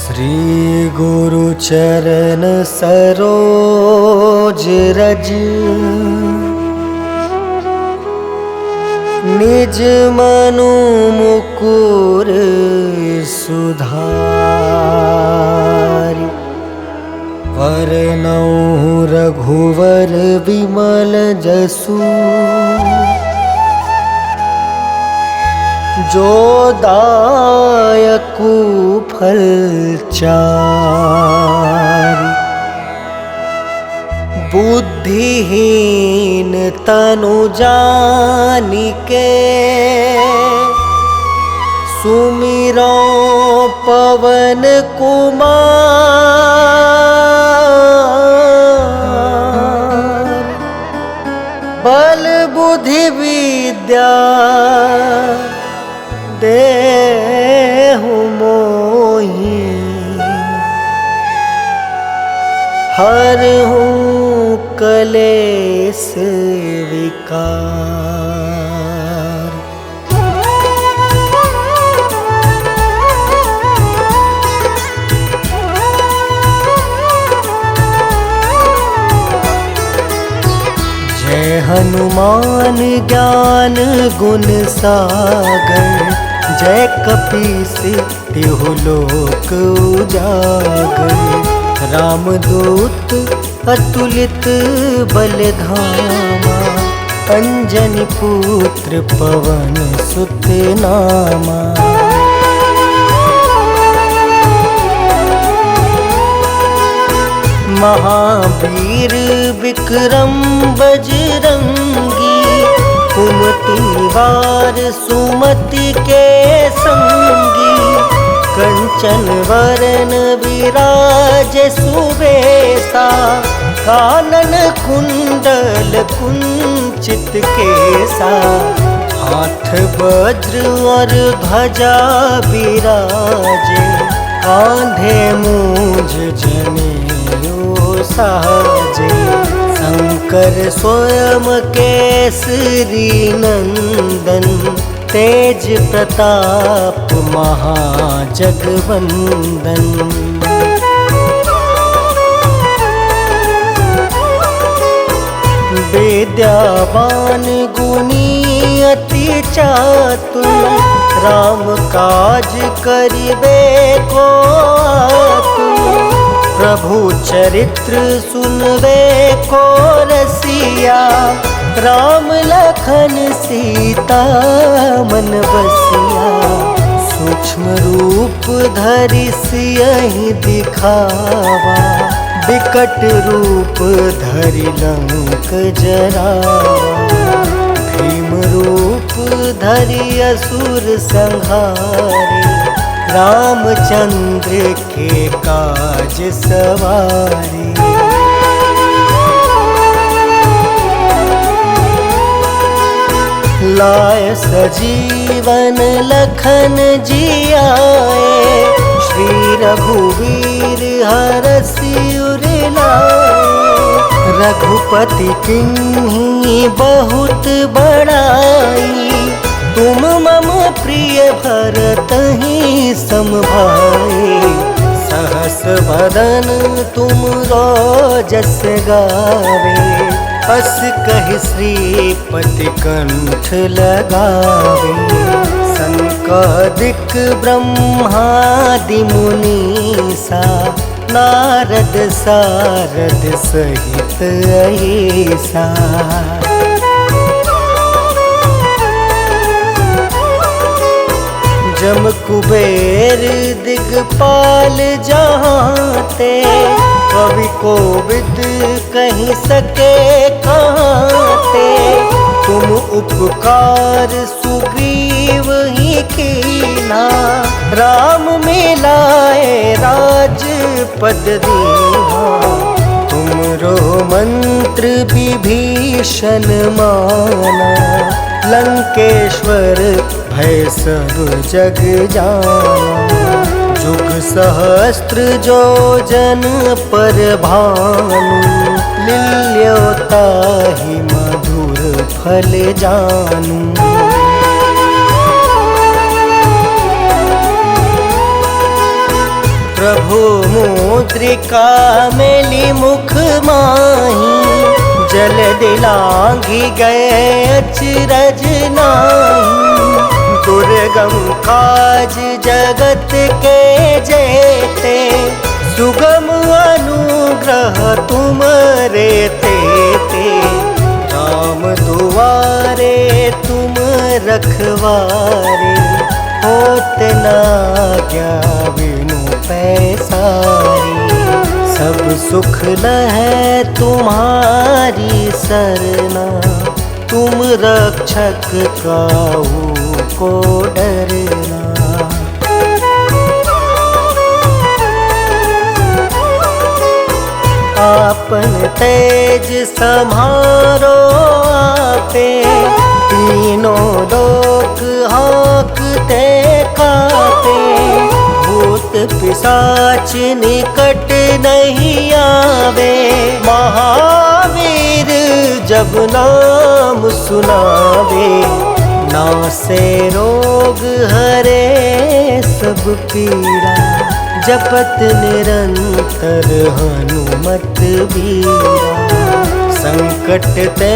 श्री गुरु चरण सरोज रज निज मनु मुकुर सुधारि वरनौ रघुवर विमल जसु जो दायकु फल चारि बुद्धिहीन तनु जानिके सुमिरो पवन कुमार बल बुद्धि विद्या देहु मोहि हरहु कलेश विकार। जय हनुमान ज्ञान गुण सागर जय कपीस तिहु लोक उजागर। रामदूत अतुलित बलधामा अंजनी पुत्र पवन सुत नामा। महावीर विक्रम बजरंगी कुमति निवार सुमति के संगी। कंचन वरन विराज सुबेसा कानन कुंडल कुंचित केसा। हाथ वज्र और ध्वजा विराजे कांधे मूंज जनेऊ साजे। शंकर स्वयं केसरी नंदन तेज प्रताप महाजगवंदन। विद्यावान गुणी अति चातुर राम काज करिबे को आतुर। प्रभु चरित्र सुनबे को रसिया राम लखन सीता मन बसिया। सूक्ष्म रूप धरि सियहि दिखावा विकट रूप धरि लंक जरावा। भीम रूप धरि असुर संहारे रामचंद्र के काज सवारे। लाय सजीवन लखन जियाए श्री रघुवीर हरषि उर लाए। रघुपति किन्हीं बहुत बड़ाई तुम मम प्रिय भरतहि सम भाई। सहस वदन तुम जस गावे अस कहि श्रीपति कंठ लगावे। सनकादिक ब्रह्मादि मुनीसा नारद सारद सहित ऐसा। जम कुबेर दिगपाल जहाँते कवि कोविद कहीं सके कहाँते। तुम उपकार सुग्रीव ही कीना राम मिलाए राजपद दीना। तुमरो मंत्र विभीषण माना लंकेश्वर भय सब जग जाना। जुग सहस्त्र जो जन पर भानु लील्योताहि मधुर फल जानू। प्रभु मुद्रिका मेली मुख माही, जल दिलांघी गए अचरज नाही। दुर्गम काज जगत के जेते, सुगम अनुग्रह तुम रे तेते। राम दुआरे तुम रखवारे, होत न क्या बिनु पैसारी। सब सुख लहै तुम्हारी सरना, तुम रक्षक काहू को डरना। आपन तेज सम्हारो आपे, तीनों लोक हाँकते कापे। भूत पिशाच निकट नहीं आवे, महावीर जब नाम सुनावे। नासे रोग हरे सब पीड़ा, जपत निरंतर हनुमत बीरा। संकट ते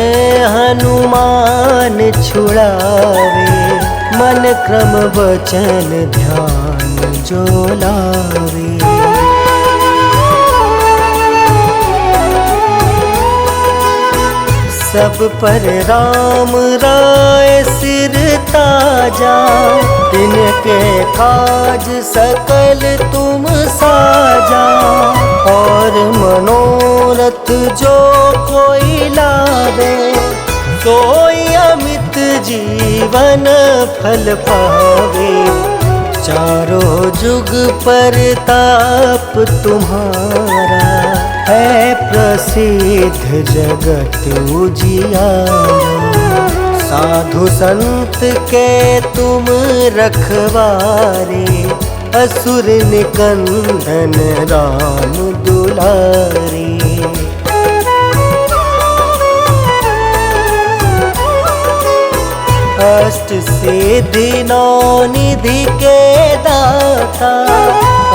हनुमान छुड़ावे, मन क्रम वचन ध्यान जो लावे। सब पर राम राय सिर ताजा, तिनके काज सकल तुम साजा। और मनोरथ जो कोई लावे, सोई अमित जीवन फल पावे। चारों जुग परताप तुम्हारा, है प्रसिद्ध जगत उजियारा। साधु संत के तुम रखवारे, असुर निकंदन राम दुलारे। अष्ट सिद्धि नौ निधि के दाता,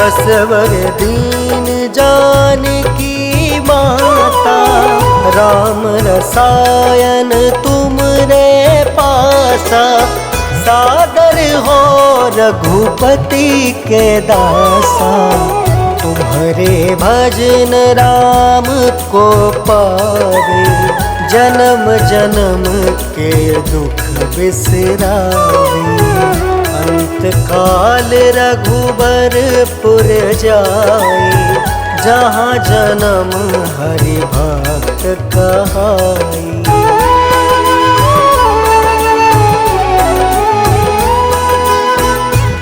असवर दीन जानकी माता। राम रसायन तुम रे पासा, सादर हो रघुपति के दासा। तुम्हारे भजन राम को पावे, जन्म जन्म के दुख बिसरावे। अंत काल रघुबरपुर जाए, जहाँ जन्म हरि भक्त कहाई।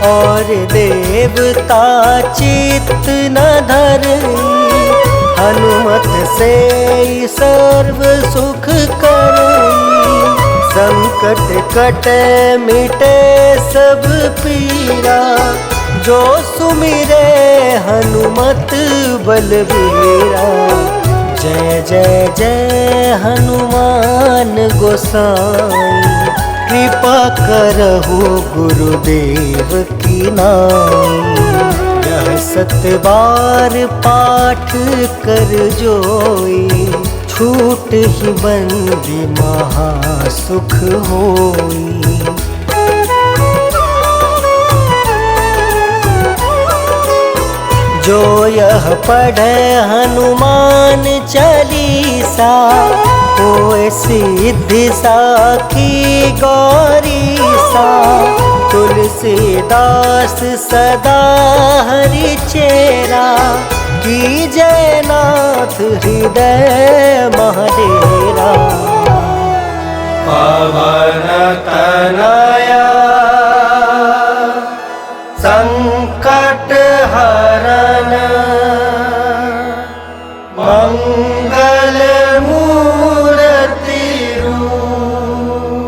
और देवता चित्त न धरई, हनुमत से सर्व सुख करई। संकट कटे मिटे सब पीरा, जो सुमिरे हनुमत बलबीरा। जय जय जय हनुमान गोसाई, कृपा करहु गुरुदेव की नाई। यह 7 बार पाठ कर जोई, छूट ही बंदी महासुख होई। जो यह पढ़े हनुमान चालीसा, होए सिद्धि साखी गौरीसा। तुलसीदास सदा हरि चेरा, की जयनाथ हृदय महाडेरा। पवन तनया संकट हरन, मंगल मूर्ति रूप।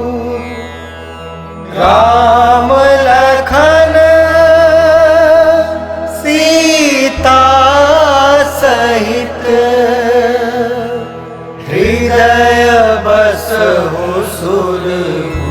राम लखन सीता सहित, हृदय बसहु सुरभूप।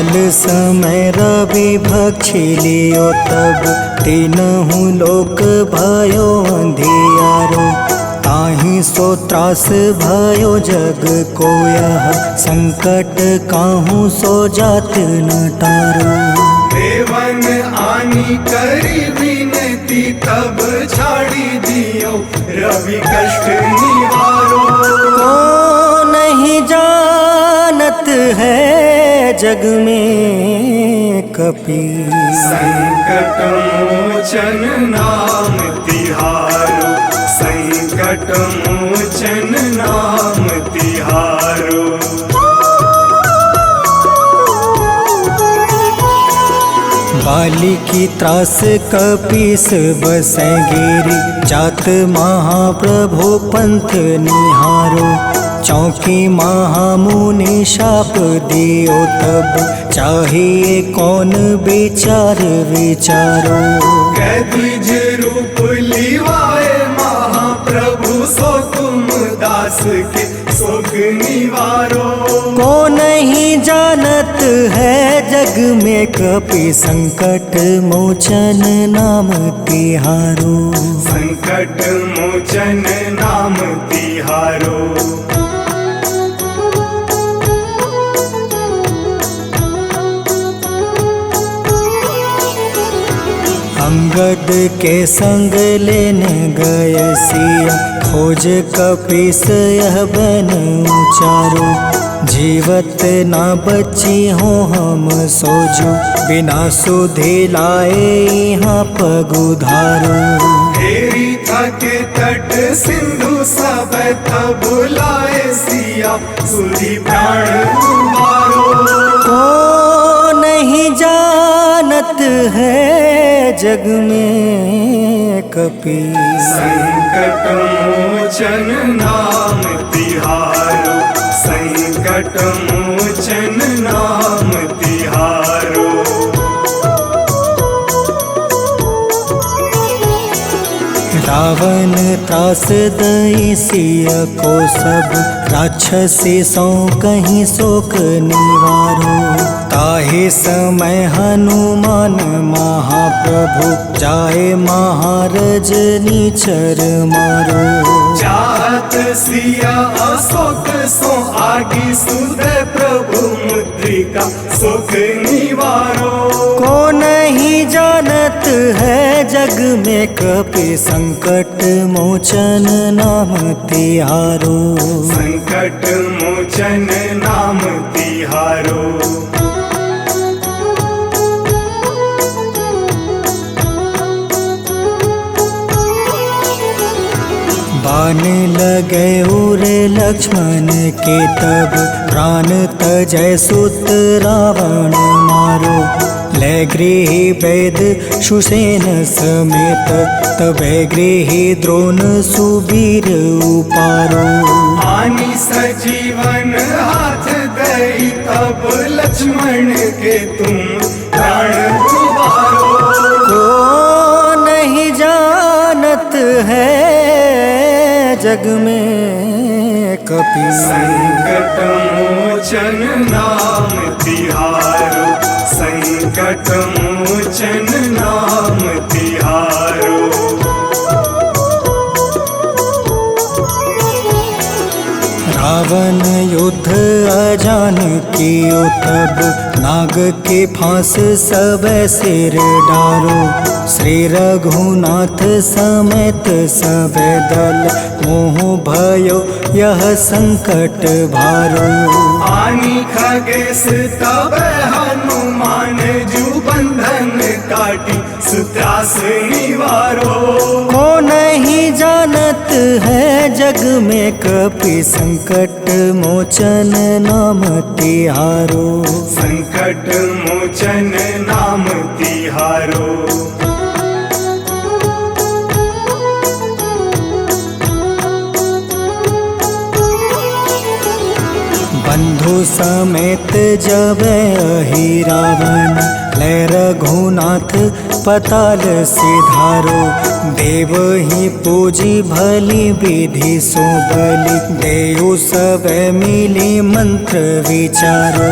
काल समय रवि भक्षी लियो तब तीनहु लोक भयो अंधियारो। ताहि सो त्रास भयो जग को यह संकट काहू सो जात न टारो। देवन आनी करी विनती तब छाड़ी दियो रवि कष्ट निवारो। को नहीं जानत है जग में कपि संकट मोचन नाम तिहारो। संकट मोचन नाम तिहारो। बाली की त्रास कपीस बसै गिरी जात महाप्रभु पंथ निहारो। चौकी महामुनि शाप दियो तब चाहिए कौन विचार विचारो। कैद्विज रूप लिवाए महाप्रभु सो तुम दास के शोक निवारो। को नहीं जानत है जग में कपि संकट मोचन नाम तिहारो। संकट मोचन नाम तिहारो। अंगद के संग लेने गए सिया खोज कपीस यह बन उचारो। जीवत ना बची हो हम सोजो बिना सुधि लाए यहाँ पग उधारो। हेरी थके तट सिंधु सब तब लाए सिया सुधि प्राण उबारो। को नहीं जानत है जग में कपि संकट मोचन नाम तिहारो। संकट मोचन नाम तिहारो। रावण त्रास दई सिया को सब राक्षसी सो कहीं शोक निवारो। ताहे समय हनुमान महाप्रभु जाए महारज नीचर मारो। चाहत सिया अशोक सो आगी सुधे प्रभु मुद्रिका शोक निवारो। को नहीं जानत है जग में कपि संकट मोचन नाम तिहारो। संकट मोचन नाम तिहारो। बाण लगे उरे लक्ष्मण के तब प्राण तजय सुत रावण मारो। ले गृह वेद सुसेन समेत तबे गृह द्रोण सुबीर उपारो। आनी सजीवन हाथ दई तब लक्ष्मण के तुम प्राण उबारो। को नहीं जानत है जग में कपि संकट मोचन नाम तिहारो। संकट मोचन नाम तिहारो। रावण युद्ध अजान कियो तब नाग के फांस सब सिर डारो। श्री रघुनाथ समेत सब दल मोह भयो यह संकट भारो। आनी खगेश तब हनुमान जू बंधन काटी सुत्रास निवारो। को नहीं जानत है जग में कपि संकट मोचन नाम तिहारो। संकट मोचन नाम तिहारो। बंधु समेत जब अहि रावण ले रघुनाथ पताल सिधारो। देव ही पूजी भली विधि सो बलि, देव सब मिली मंत्र विचारो।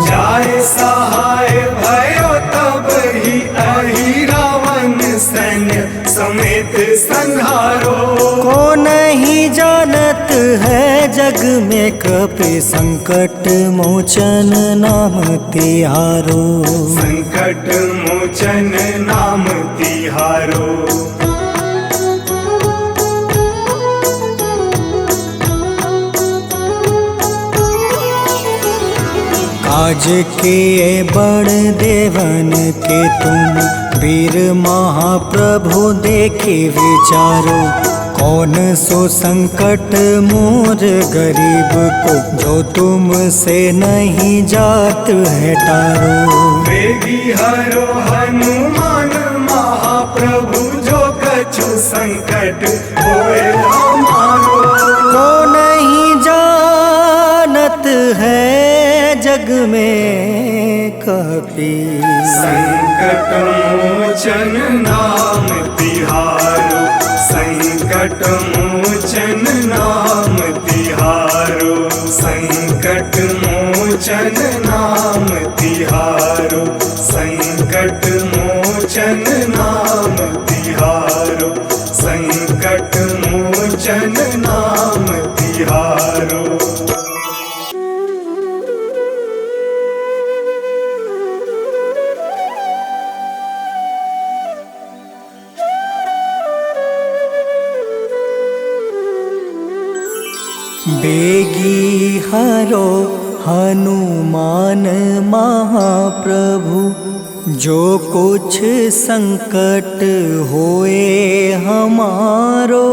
जाय सहाय भयो तब ही अहि रावण सैन्य समेत संहारो। को नहीं जानत है जग में कपि संकट मोचन नाम तिहारो। संकट मोचन नाम तिहारो। काज किए बड़ देवन के तुम, वीर महाप्रभु देखे विचारो। कौन सो संकट मोर गरीब को, जो तुमसे नहीं जात है टारो। वेगी हरो हनुमान महाप्रभु, जो कछु संकट होए हमारो। को नहीं जानत है जग में कपि, संकट मोचन नाम तिहारो। संकट मोचन नाम तिहारो। संकट मोचन नाम तिहारो। संकट मोचन नाम तिहारो। संकट मोचन नाम तिहारो। बेगी हरो हनुमान महाप्रभु, जो कुछ संकट होए हमारो।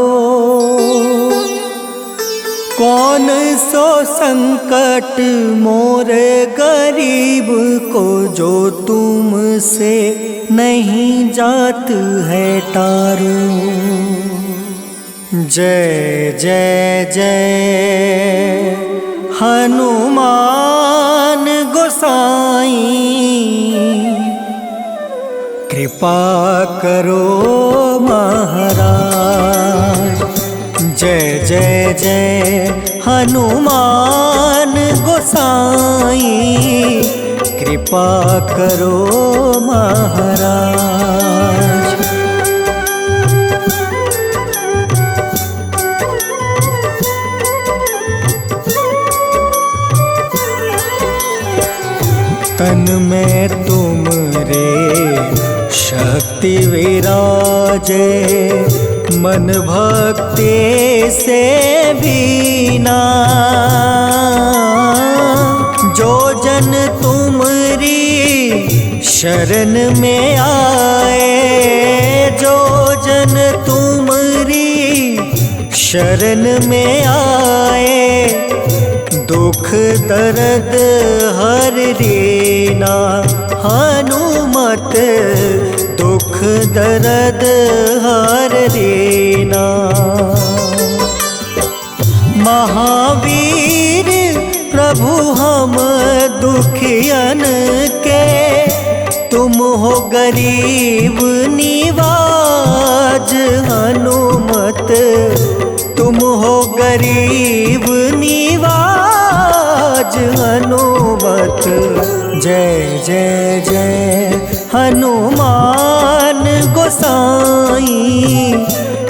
कौन सो संकट मोर गरीब को, जो तुमसे नहीं जात है टारो। जय जय जय हनुमान गोसाई, कृपा करो महाराज। जय जय जय हनुमान गोसाई, कृपा करो महाराज। तन में तुम रे शक्ति विराजे, मन भक्ति से बीना। जो जन तुमरी शरण में आए, जो जन तुमरी शरण में आए, दुख दर्द हर लेना। हनुमत दुख दर्द हर लेना। महावीर प्रभु हम दुखियन के, तुम हो गरीब निवाज। हनुमत तुम हो गरीब निवाज। हनुमत जय जय जय हनुमान गोसाई,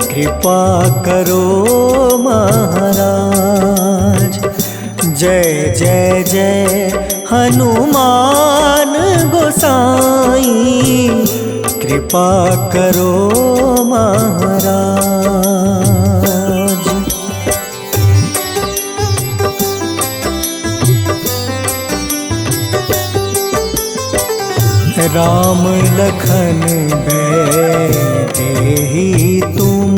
कृपा करो महाराज। जय जय जय हनुमान गोसाई, कृपा करो महाराज। राम लखन देहि तुम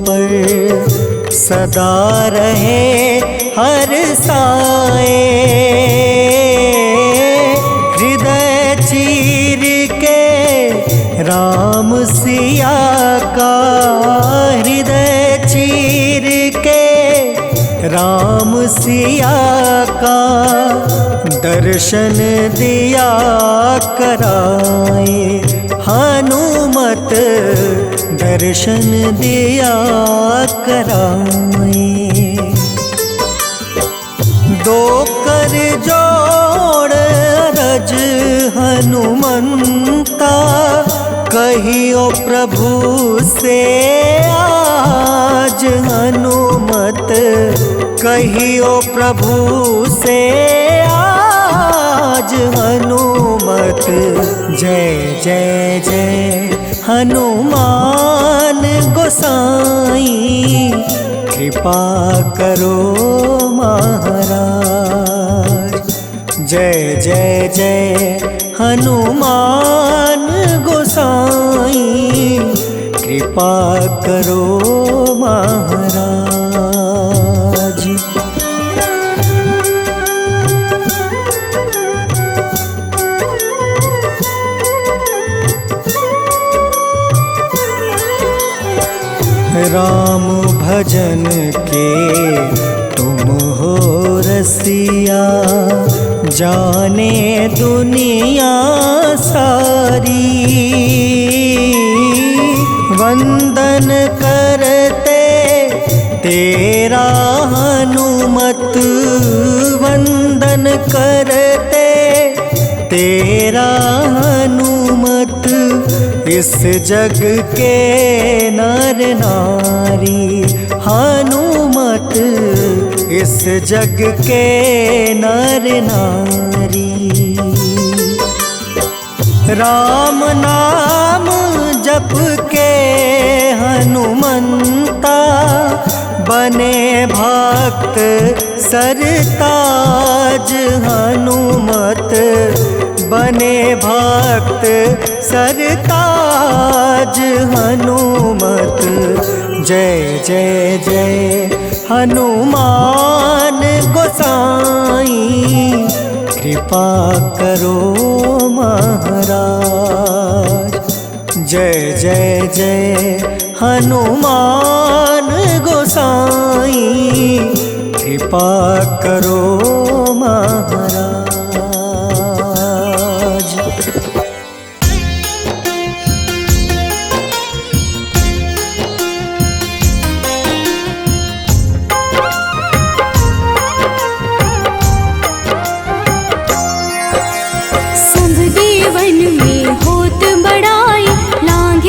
पर, सदा रहे हर साए। हृदय चीर के राम सिया का, हृदय चीर के राम सिया का, दर्शन दिया कराए। हनुमत दर्शन दिया कराए। दो कर जोड़ अरज हनुमंता, कहियो प्रभु से आज हनुमत, कहियो प्रभु से आज हनुमत। जय जय जय हनुमान गोसाई, कृपा करो महाराज। जय जय जय हनुमान गोसाई, कृपा करो महाराज। राम भजन के तुम हो रसिया, जाने दुनिया सारी। वंदन करते तेरा हनुमत, वंदन करते तेरा हनुमत। इस जग के नर नारी हनुमत, इस जग के नर नारी। राम नाम जप के हनुमंता, बने भक्त सरताज हनुमत, बने भक्त सरताज हनुमत। जय जय जय हनुमान गोसाई, कृपा करो महाराज। जय जय जय हनुमान गोसाई, कृपा करो महाराज।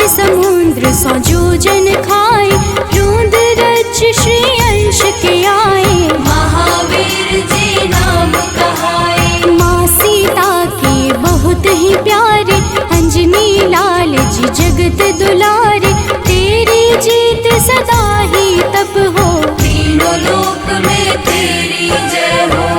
समुद्र सौ जोजन खाए, रोंद रच श्री अंश के आए। महावीर जी नाम कहाए, माँ सीता के बहुत ही प्यारे, अंजनी लाल जी जगत दुलारे। तेरी जीत सदा ही तब हो, तीनों लोक में तेरी जय हो।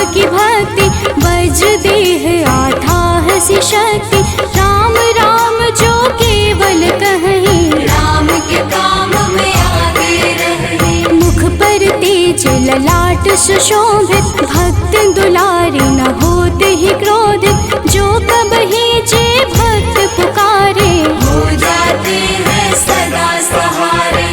की भक्ति वज्र देह आठाह सी शक्ति। राम राम जो केवल कहीं, राम के काम में आगे रहे। मुख पर तेज ललाट सुशोभित, भक्त दुलारे न होते ही क्रोधित। जो कबहि जे भक्त पुकारे, हो जाते हैं सदा सहारे।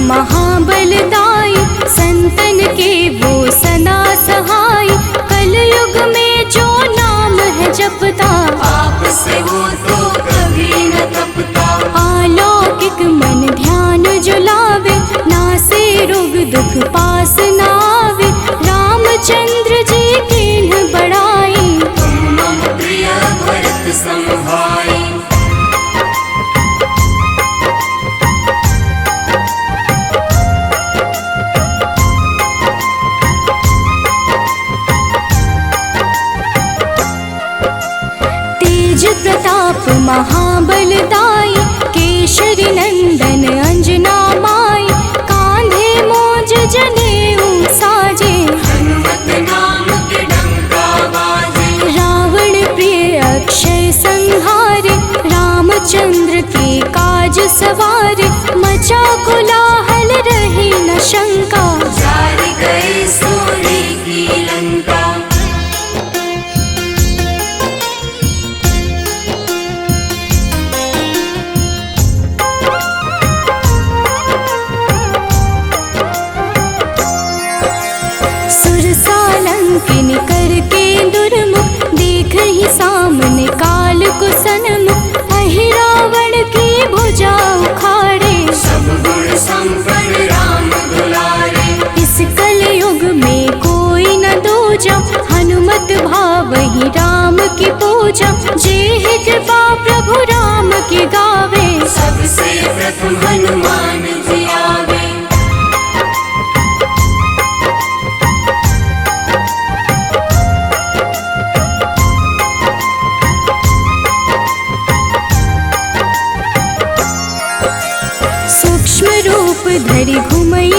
महाबलदाई, संतन के वो सदा सहाय। कलयुग में जो नाम है जपता, पाप से वो तो कभी न तपता। अलौकिक मन ध्यान जो लावे, नासे रोग दुख पास न आवे। रामचंद्र जी किन्ह बड़ाई, तुम मम प्रिय भरत सम भाई। प्रताप महाबलदाई, केशरी नंदन अंजना माई। कांधे मोज जने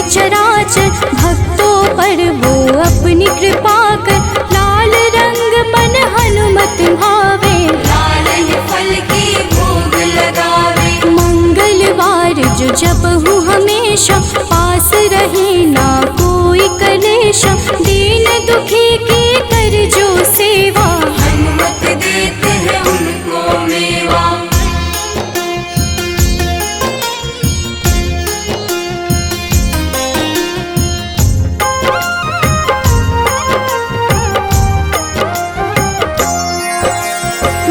चराचर, भक्तों पर वो अपनी कृपा कर। लाल रंग मन हनुमत भावे, लाल ही फल की भोग लगावे। मंगलवार जो जपहु हमेशा, पास रहे ना कोई कलेशा। दीन दुखी की कर जो सेवा, हनुमत देते हैं उनको मेवा।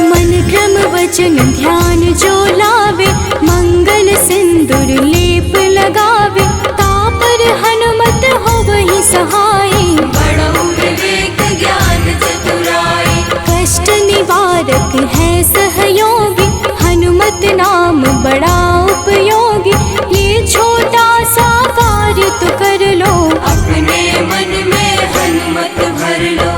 मन क्रम वचन ध्यान जो लावे, मंगल सिंदूर लेप लगावे। तापर हनुमत हो वही सहाय, बड़ऊ विवेक ज्ञान चतुराई। कष्ट निवारक है सहयोगी, हनुमत नाम बड़ा उपयोगी। ये छोटा सा कार्य तो कर लो, अपने मन में हनुमत भर लो।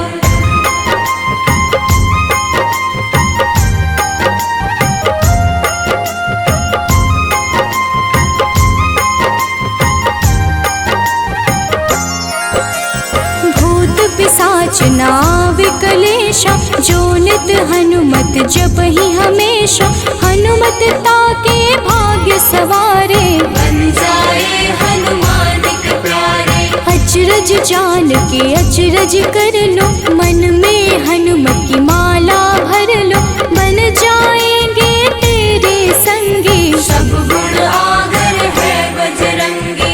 पिशाच नाव कलेशा, जो नित हनुमत जपहि हमेशा। हनुमत ताके भाग्य सवारे, बन जाए हनुमान के प्यारे। अचरज जान के अचरज कर लो, मन में हनुमत की माला भर लो। बन जाएंगे तेरे संगी, सब गुण आगर है बजरंगी।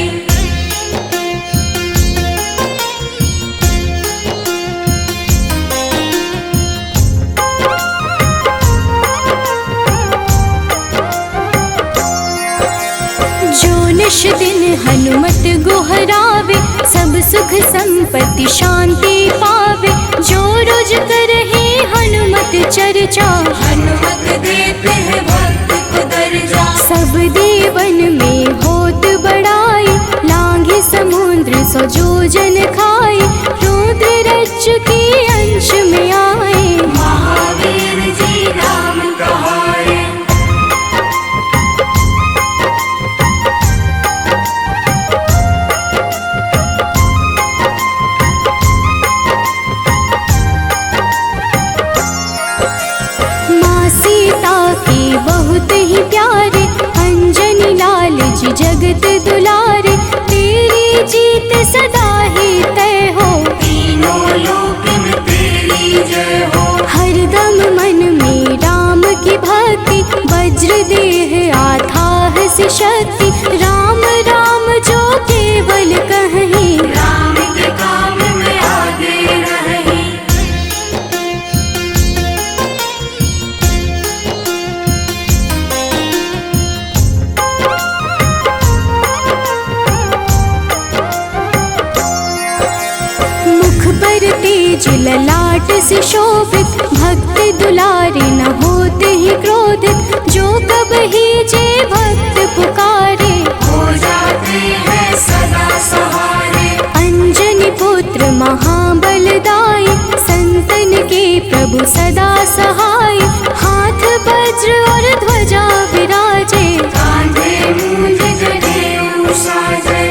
निश दिन हनुमत गोहरावे, सब सुख संपत्ति शांति पावे। जो रोज करहे हनुमत चर्चा, हनुमत देते हैं भक्त को दर्जा। सब देवन में होत बड़ाई, लांघे समुद्र सौ जोजन खाए। रुद्र रज के अंश में आए, महावीर जी राम कहाए। बहुत ही प्यारे, अंजनी लाल जी जगत दुलारे। तेरी जीत सदा ही तय हो, तीनों लोक में तेरी जय हो। हरदम मन में राम की भक्ति, वज्र देह आथाह से शक्ति। राम राम जो केवल कहीं, राम के काम में आगे रहे। तेज ललाट से शोभित, भक्त दुलारे न होते ही क्रोधित। जो कब ही जे भक्त पुकारे, हो जाते हैं सदा सहारे। अंजनी पुत्र महाबलदाई, संतन के प्रभु सदा सहाय। हाथ वज्र और ध्वजा विराजे, कांधे मूंज जनेऊ साजे।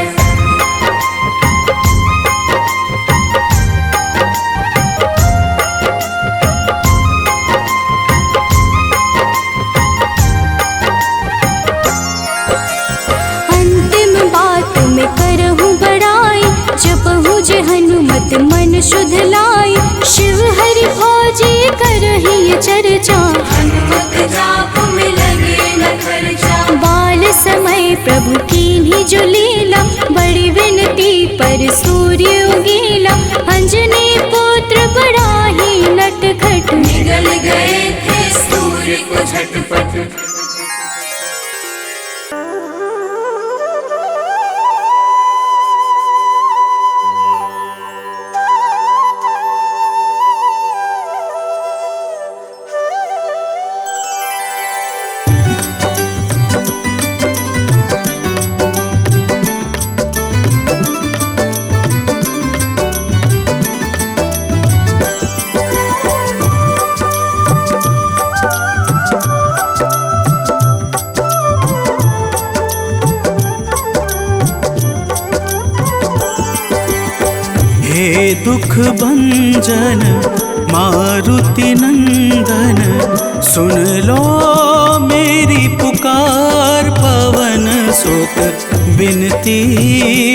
हनुमत मन शुद्ध लाई, शिव हरि फौजी करहि ये चर्चा। हनुमत जाप में लगे न खर्चा, बाल समय प्रभु कीन्ही जो लीला। बड़ी विनती पर सूर्य उगीला, अंजनी पुत्र बड़ा ही नटखट। निगल गए थे सूर्य को झटपट। हे दुख भंजन मारुति नंदन, सुन लो मेरी पुकार। पवन सुत बिनती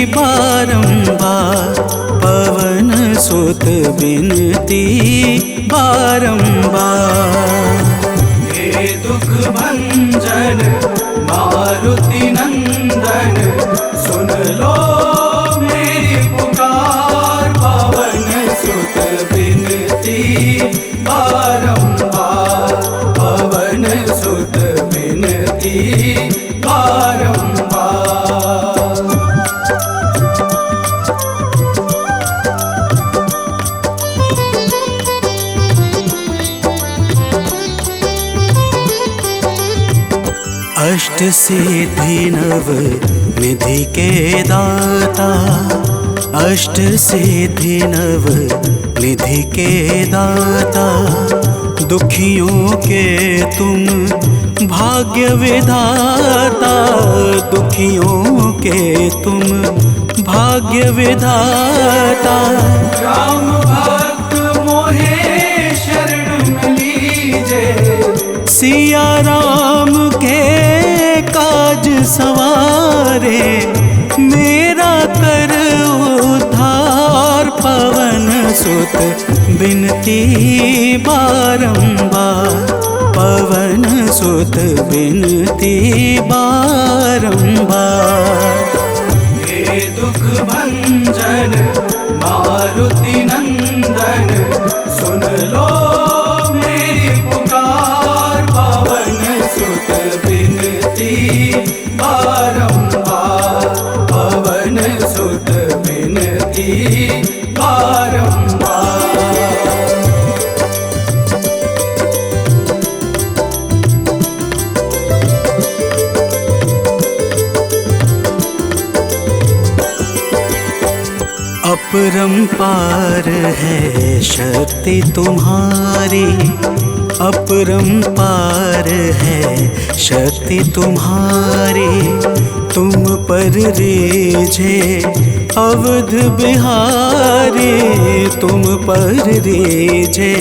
बारंबार, पवन सुत बिनती बारंबार। हे दुख भंजन मारुति नंदन, सुन लो मेरी पुकार। पवन सुत बिनती बारंबार, पवन सुत बिनती बारंबार। अष्ट सिद्धि नव निधि के दाता, अष्ट सिद्धि नव निधि के दाता। दुखियों के तुम भाग्य विधाता, दुखियों के तुम भाग्य विधाता। राम भक्त मोहे शरण लीजे, सिया राम के काज सवारे। मेरा कर उद्धार, पवन सुत बिनती बारंबार, पवन सुत बिनती बारंबार। हे दुख भंजन मारुति नंदन, सुन लो मेरी पुकार। पवन सुत बिनती बारंबार, पवन सुत बिनती बारंबार। अपरंपार है शक्ति तुम्हारी, अपरंपार है शक्ति तुम्हारी। तुम पर रीझे अवध बिहारी, तुम पर रीझे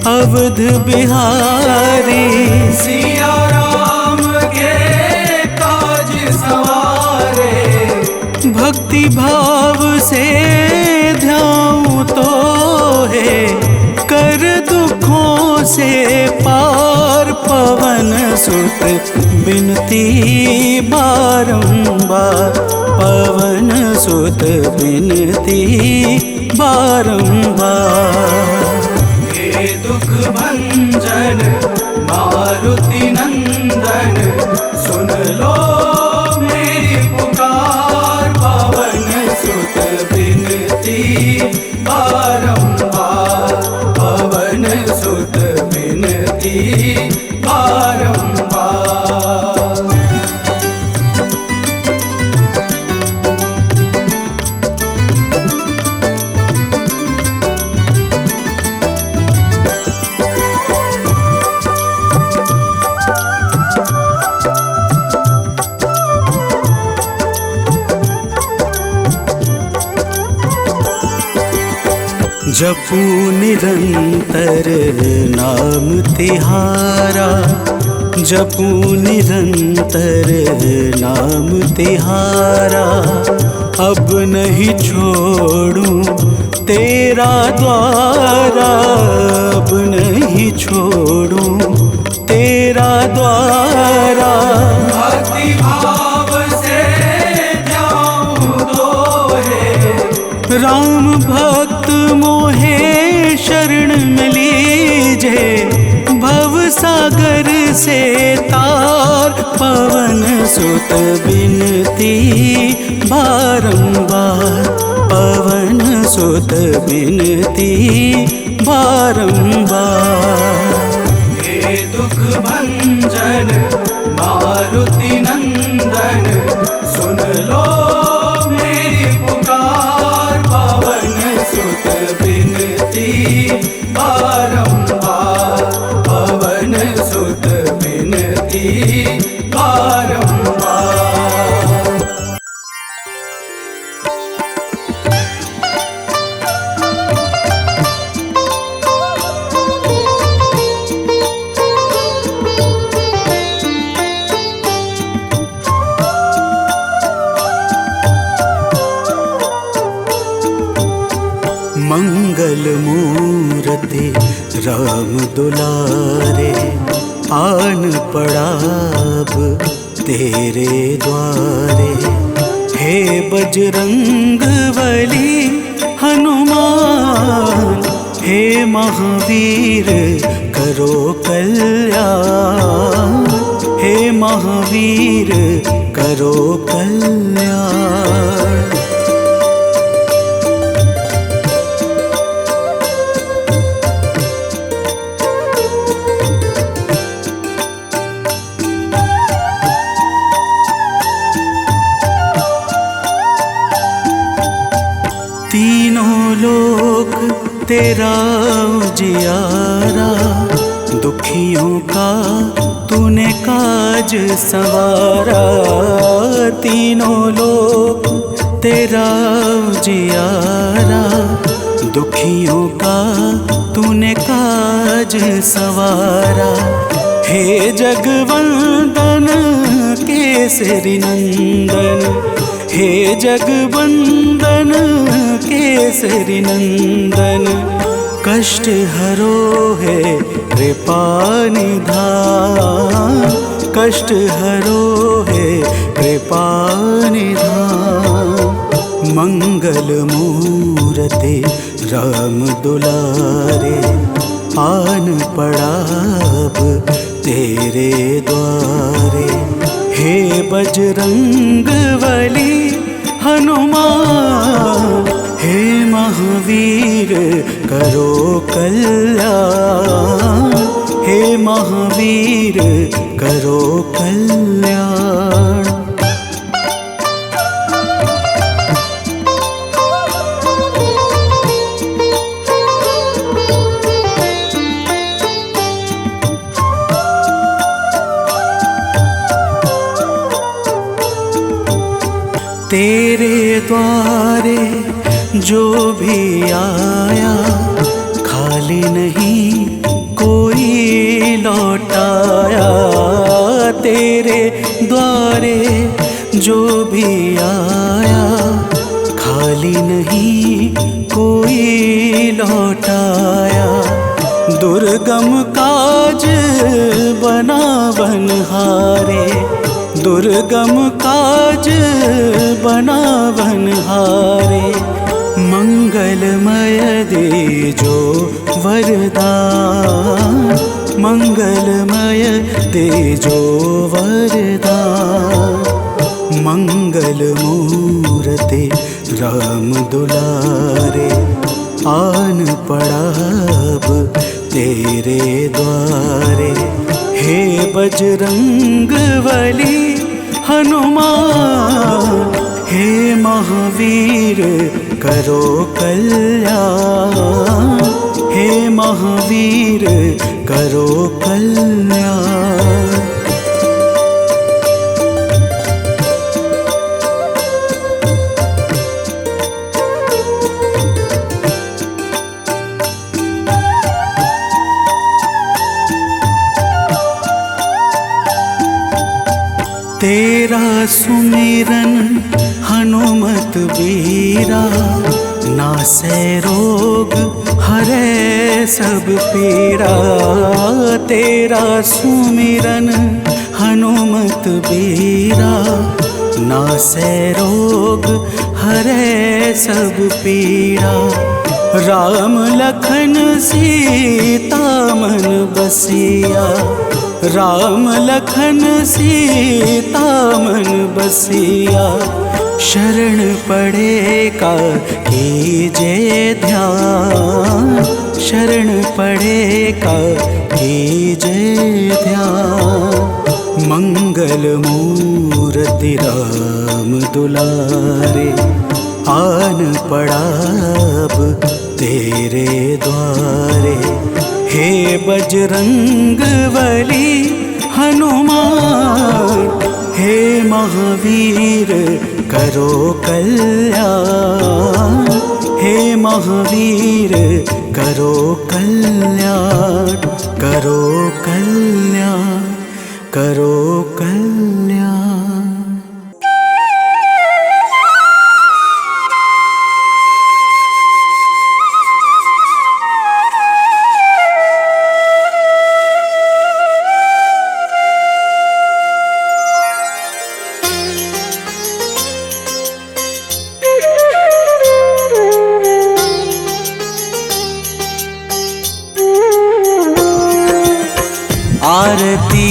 अवध बिहारी। सिया राम के काज सवारे, भक्ति भाव से ध्याऊं तो है कर दुखों से पार। पवन सुत बिनती बारंबार, पवन सुत बिनती बारंबार। हे दुख भंजन मारुति नंदन, सुन लो मेरी पुकार। पवन सुत बिनती बारंबार, पवन सुत बिनती बारंबार। जपू निरंतर नाम तिहारा, जपू निरंतर नाम तिहारा। अब नहीं छोड़ूं तेरा द्वारा, अब नहीं छोड़ूं तेरा द्वारा। भक्ति भाव से ध्याऊं तो है, राम भक्त मोहे शरण में लीजे। भव सागर से तार, पवन सुत बिनती बारंबार, पवन सुत बिनती बारंबार। हे दुख भंजन मारुति नंदन, सुन लो मेरी पुकार। पवन सुत बिनती बारंबार, पवन सुत बिनती बारंबार। मंगल मूर्ति राम दुलारे, आन पड़ा अब तेरे द्वारे। हे बजरंग बली हनुमान, हे महावीर करो कल्याण, हे महावीर करो कल्याण। तीनों लोक तेरा उजियारा, दुखियों का तूने काज सवारा। तीनों लोक तेरा उजियारा, दुखियों का तूने काज सवारा। हे जगवंदन केसरी नंदन, हे जगवंदन केसरी नंदन। कष्ट हरो है कृपा निधान, कष्ट हरो है कृपा निधान। मंगल मूर्ति राम दुलारे, आन पड़ा अब तेरे द्वारे। हे बजरंग बली हनुमान, हे महावीर करो कल्याण, हे महावीर करो कल्याण। तेरे द्वारे जो भी आया, खाली नहीं कोई लौटाया। तेरे द्वारे जो भी आया, खाली नहीं कोई लौटाया। दुर्गम काज बना बनहारे, दुर्गम काज बना बनहारे। मंगलमय दे जो वरदान, मंगलमय दे जो वरदान। मंगल मूर्ति राम दुलारे, आन पड़ा अब तेरे द्वारे। हे बजरंग बली हनुमान, हे महावीर करो कल्याण, हे महावीर करो कल्याण। तेरा सुमिरन हनुमत बीरा, नासै रोग हरै सब पीरा। तेरा सुमिरन हनुमत बीरा, नासै रोग हरै सब पीरा। राम लखन सीता मन बसिया, राम लखन सीता मन बसिया। शरण पड़े का कीजे ध्यान, शरण पड़े का कीजे ध्यान। मंगल मूर्ति राम दुलारे, आन पड़ा अब तेरे द्वारे। हे बजरंग बली हनुमान, हे महावीर करो कल्याण, हे महावीर करो कल्याण, करो कल्याण, करो कल्याण।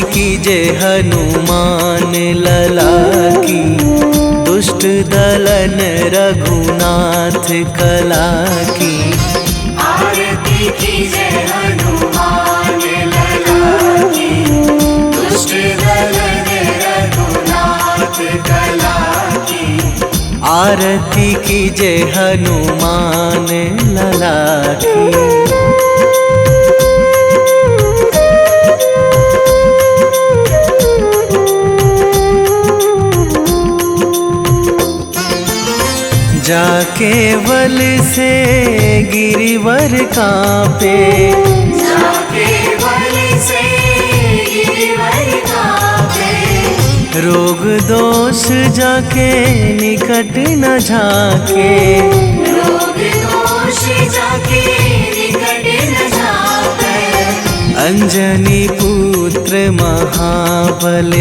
कीजे हनुमान लला की, दुष्ट दलन रघुनाथ कला की। आरती कीजे हनुमान लला की, दुष्ट दलन रघुनाथ कला की। आरती कीजे हनुमान लला की। जाके बल से गिरिवर कांपे, जाके बल से गिरिवर कांपे। रोग दोष जाके निकट न झाके, रोग दोष जाके निकट न झाके। अंजनी पुत्र महाबलदाई,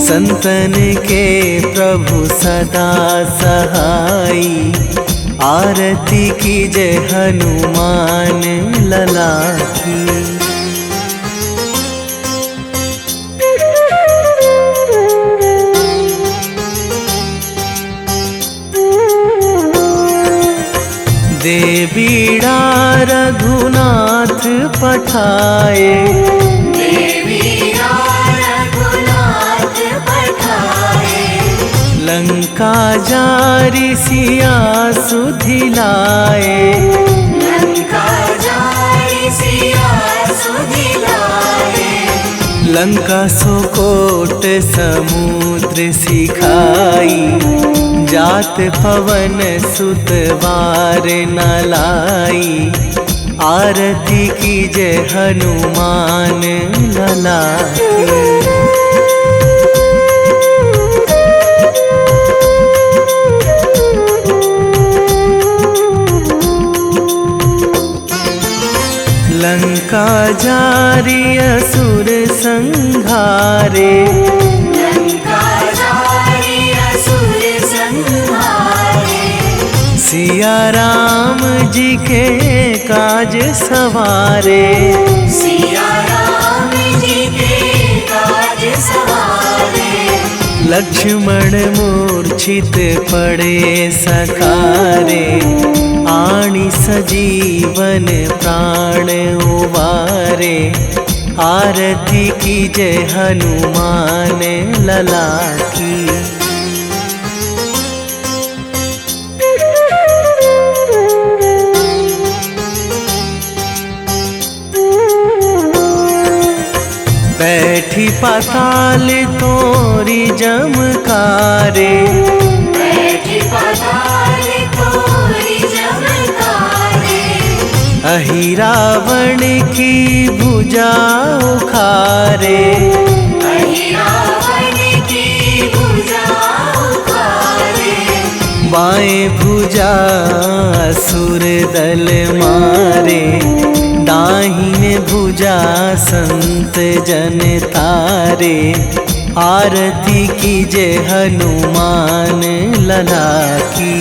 संतन के प्रभु सदा सहाई। आरती कीजे हनुमान लला की। दे बीड़ा रघुनाथ पठाए, लंका जारी सिया सुधिलाए। लंका जारी सिया सुधिलाए। लंका सोकोट समुद्र सिखाई, जात पवन सुत वार न लाई। आरती कीजे हनुमान लला की। लंका जारी असुर संहारे, लंका जारी असुर संहारे। सिया राम जी के काज सवारे, सिया राम जी के काज सवारे। लक्ष्मण मूर्छित पड़े सकारे, आणी सजीवन प्राण उवारे। आरती कीजे हनुमान लला की। बैठी पाताल तोरी जमकारे, बैठी पाताल तोरी जमकारे। अहि रावण की भुजा उखारे, अहि रावण की भुजा उखारे। बाएं भुजा असुर दल मारे, दाहिने भुजा संत जन तारे। आरती कीजे हनुमान लला की।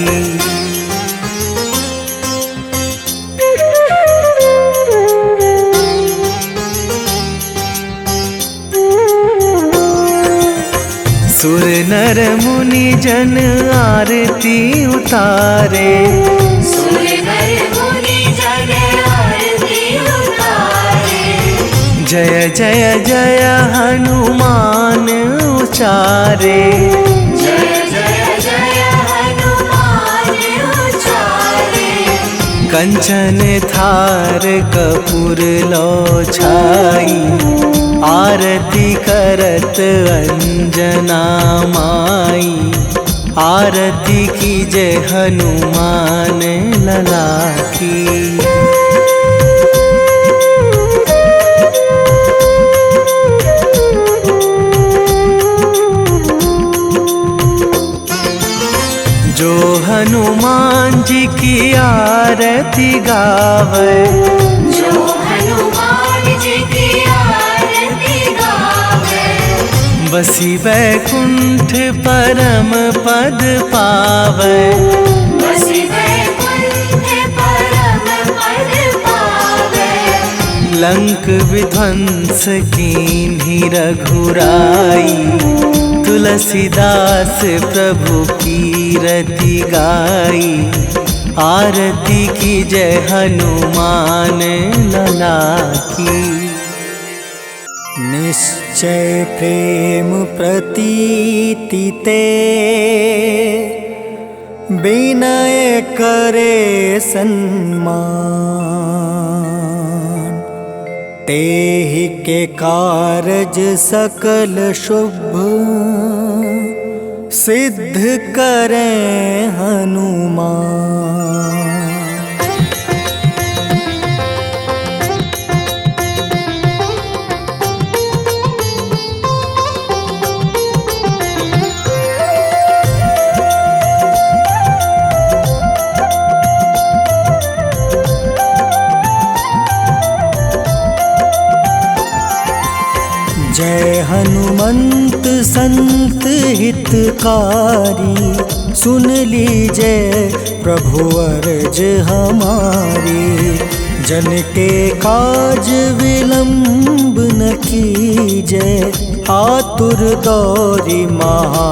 सुर नर मुनि जन आरती उतारे, सुर नर मुनि जन आरती उतारे। जय जय जय हनुमान उचारे, जय जय जय हनुमान उचारे। कंचन थार कपूर लो छाई, आरती करत अंजना माई। आरती कीजे हनुमान लला की। जो हनुमान जी की आरती गावे, जो हनुमान जी की आरती गावे। बसी वैकुंठ परम पद पावे, बसी वैकुंठ परम पद पावे। लंक विध्वंस कीन्ही रघुराई, तुलसीदास प्रभु कीरति गाई। आरती की जय हनुमान लला की। निश्चय प्रेम प्रतीति ते, विनय करे सन्मान। तेहि के कारज सकल शुभ, सिद्ध करें हनुमान। जय हनुमंत संत हितकारी, सुन लीजय प्रभु अर्ज हमारी। जन के काज विलंब न कीजय, आतुर दौरी महा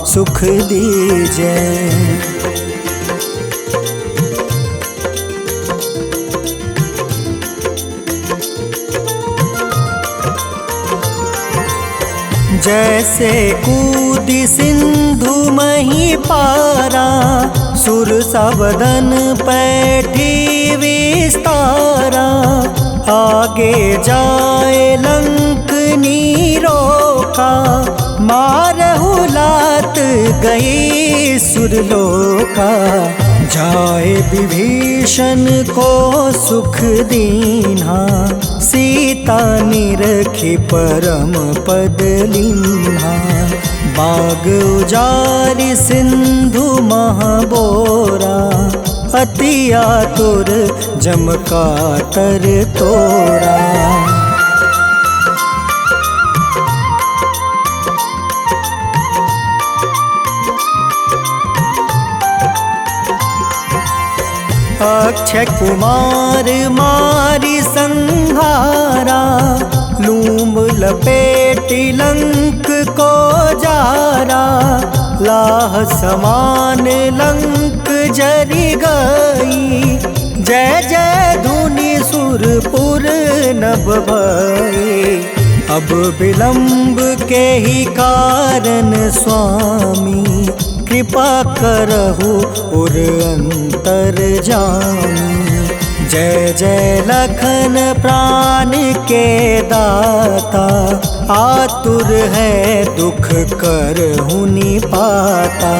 सुख दीजय। जैसे कूदी सिंधु मही पारा, सुर सबदन पैठी विस्तारा। आगे जाए लंक नीरोका, मारहु लात गई सुरलोका। जाए विभीषण को सुख दीन्हा, सीता निरखी परम पद लीन्हा। बाग उजारि सिंधु महाबोरा, अति आतुर जम कातर तोरा। अक्षय कुमार मारी संहारा, लूम लपेटी लंक को जारा। लाह समान लंक जरि गई, जय जय धुनि सुरपुर नभ भई। अब विलंब के ही कारण स्वामी, कृपा करहु उर अंतर जामी। जय जय लखन प्राण के दाता, आतुर है दुख करहु निपाता।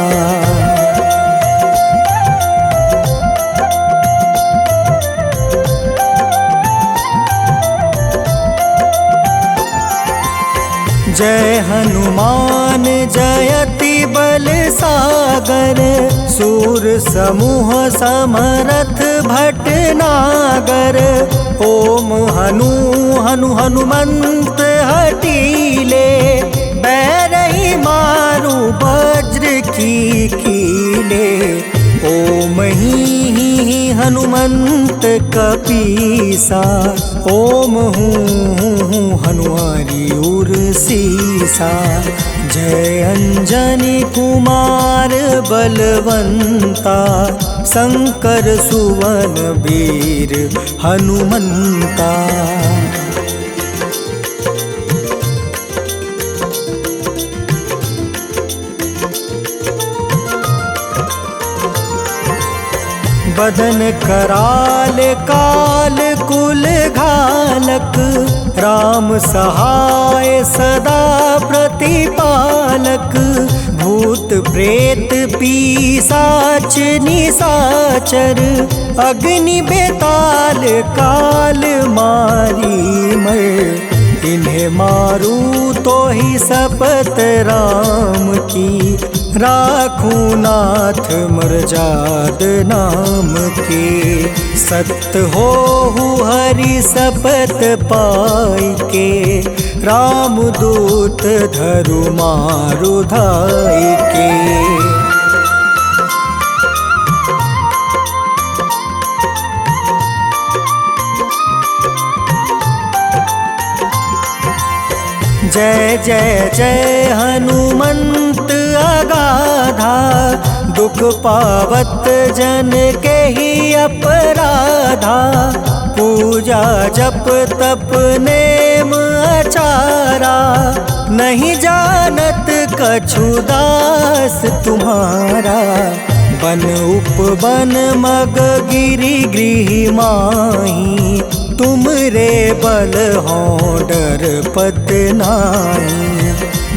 जय हनुमान जयति बल सागर, सूर समूह समरथ भटनागर। ओम हनु हनु हनुमंत हटीले, बैरही मारू वज्र की कीले। ओम ही हनुमंत कपीसा, ओम हूँ हनुमारी उर सीसा। जय अंजनी कुमार बलवंता, शंकर सुवन वीर हनुमंता। बदन कराल काल कुल घालक, राम सहाय सदा प्रतिपालक। भूत प्रेत पिशाच निशाचर, अग्नि बेताल काल मारी मर। इन्हें मारू तो ही शपथ राम की, राखूं नाथ मर्याद नाम की। सत्य हो हरि शपथ पाई के, राम दूत धरु मारु धाई के। जय जय जय हनुमंत अगाधा, दुख पावत जन के ही अपराधा। पूजा जप तप नेम आचारा, नहीं जानत कछु दास तुम्हारा। बन उपवन मग गिरि गृह माही, तुम रे बल हो डर पत नाई।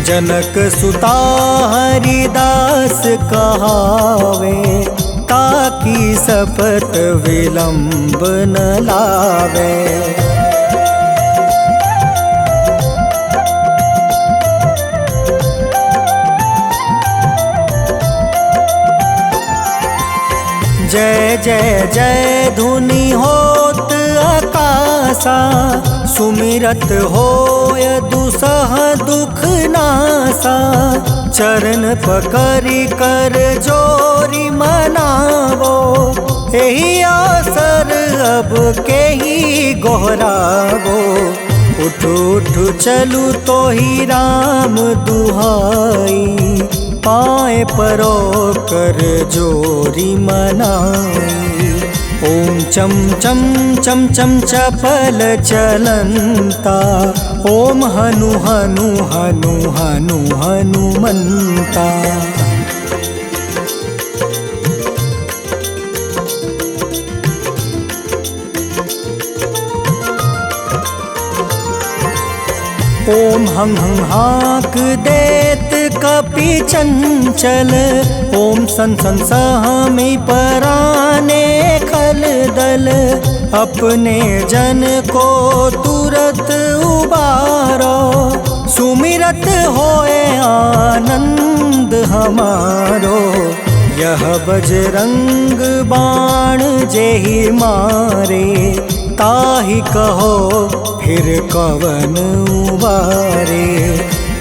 जनक सुता हरिदास कहावे, ताकि सपत विलंब न लावे। जय जय जय धुनि होत आकाशा, सुमिरत होय दुसह दुख नासा। चरण पकड़ि कर जोरी मनावो, एही आसर अब के ही गोहरावो। उठ उठ चलू तो ही राम दुहाई, पाए परो कर जोरी मनाई। ओम चम चम चम चम चपल चलंता, ओम हनु हनु हनु हनु हनुमंता। ओम हं हं हाक देत कपि चंचल, ओम सन सन सहमी पराने खल दल। अपने जन को तुरत उबारो, सुमिरत होए आनंद हमारो। यह बजरंग बाण जेहि मारे, ताहि कहो फिर कवन उबारे।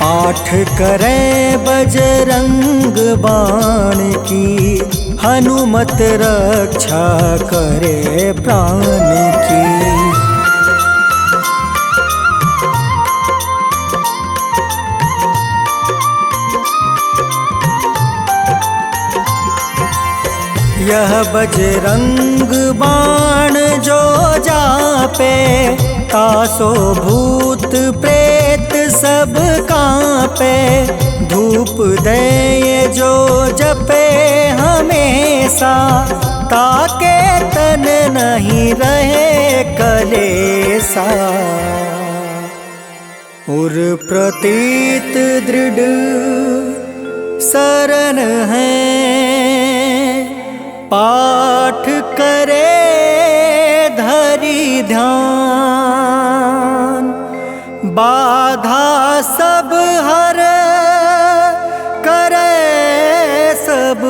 पाठ करें बजरंग बाण की, हनुमत रक्षा करे प्राण की। यह बजरंग बाण जो जापे, तासो भूत प्रेत सब कांपे। धूप दे जो जपे हमेशा, ताके तन नहीं रहे कलेसा। उर प्रतीत दृढ़ शरण है, पाठ करे धरि ध्यान। बाधा सब हर करे सब,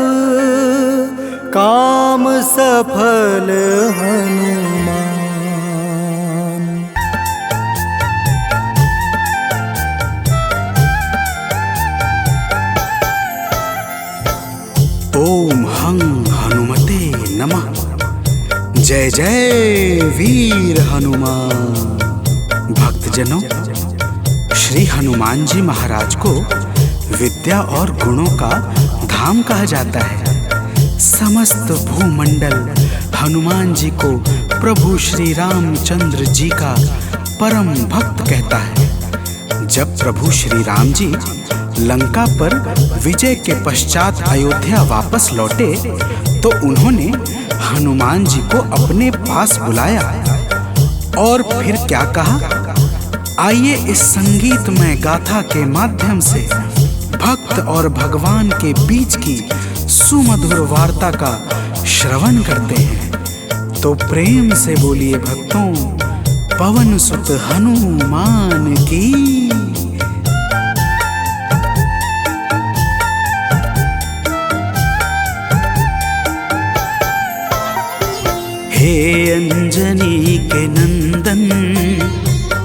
काम सफल हनुमान। ओम हं हनुमते नमः। जय जय वीर हनुमान। भक्तजनों, श्री हनुमान जी महाराज को विद्या और गुणों का धाम कहा जाता है। समस्त भूमंडल हनुमान जी को प्रभु श्री रामचंद्र जी का परम भक्त कहता है। जब प्रभु श्री राम जी लंका पर विजय के पश्चात अयोध्या वापस लौटे, तो उन्होंने हनुमान जी को अपने पास बुलाया और फिर क्या कहा, आइए इस संगीतमय गाथा के माध्यम से भक्त और भगवान के बीच की सुमधुर वार्ता का श्रवण करते हैं। तो प्रेम से बोलिए भक्तों, पवन सुत हनुमान की। हे अंजनी के नंदन,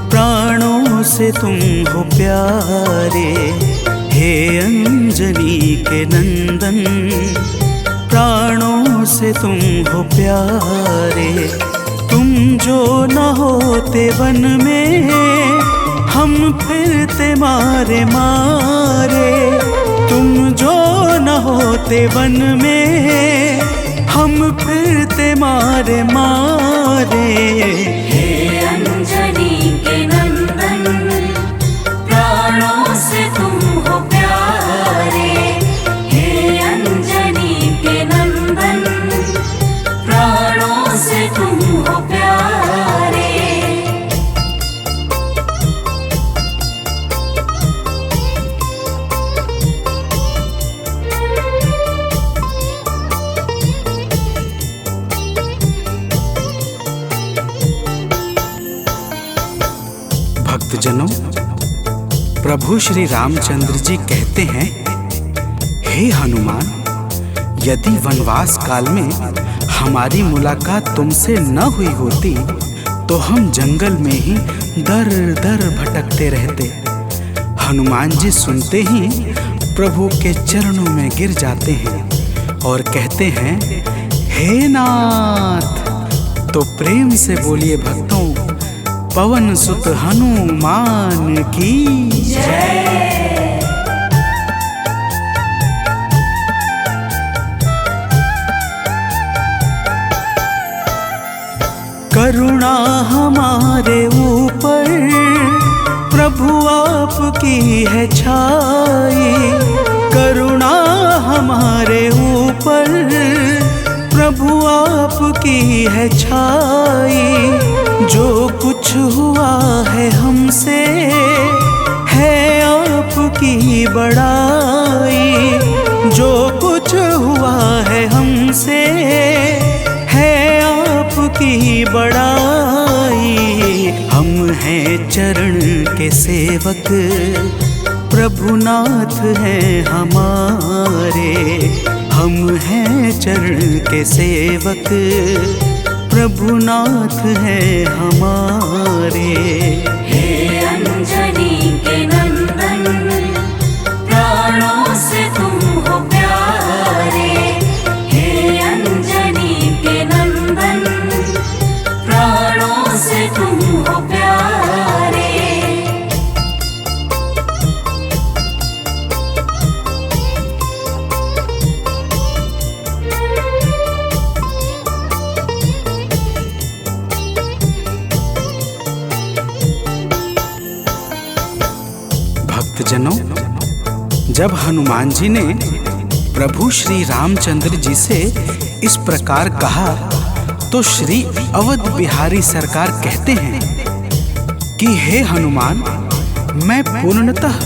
प्राणों से तुम हो प्यारे। हे अंजनी के नंदन, प्राणों से तुम हो प्यारे। तुम जो न होते वन में, हम फिरते मारे मारे, तुम जो न होते वन में, हम फिरते मारे मारे। हे अंजनी के नंदन, प्राणों से तुम हो प्यारे। हे अंजनी के नंदन, प्राणों से तुम हो प्यारे। भक्तजनों, प्रभु श्री रामचंद्र जी कहते हैं, हे हनुमान, यदि वनवास काल में हमारी मुलाकात तुमसे न हुई होती तो हम जंगल में ही दर दर भटकते रहते। हनुमान जी सुनते ही प्रभु के चरणों में गिर जाते हैं और कहते हैं, हे नाथ। तो प्रेम से बोलिए भक्तों, पवन सुत हनुमान की जय। करुणा हमारे ऊपर प्रभु आपकी है छाई, करुणा हमारे ऊपर प्रभु आपकी है छाई। जो कुछ हुआ है हमसे है आपकी बड़ाई, जो कुछ हुआ है हमसे है आपकी बड़ाई। हम हैं चरण के सेवक, प्रभुनाथ हैं हमारे। हम हैं चरण के सेवक, प्रभुनाथ हैं हमारे। हे अंजनी के नंदन, प्राणों से तुम हो प्यारे। हे अंजनी के नंदन, प्राणों से तुम हो प्यारे। भक्तजनों, जब हनुमान जी ने प्रभु श्री रामचंद्र जी से इस प्रकार कहा तो श्री अवध बिहारी सरकार कहते हैं कि हे हनुमान, मैं पूर्णतः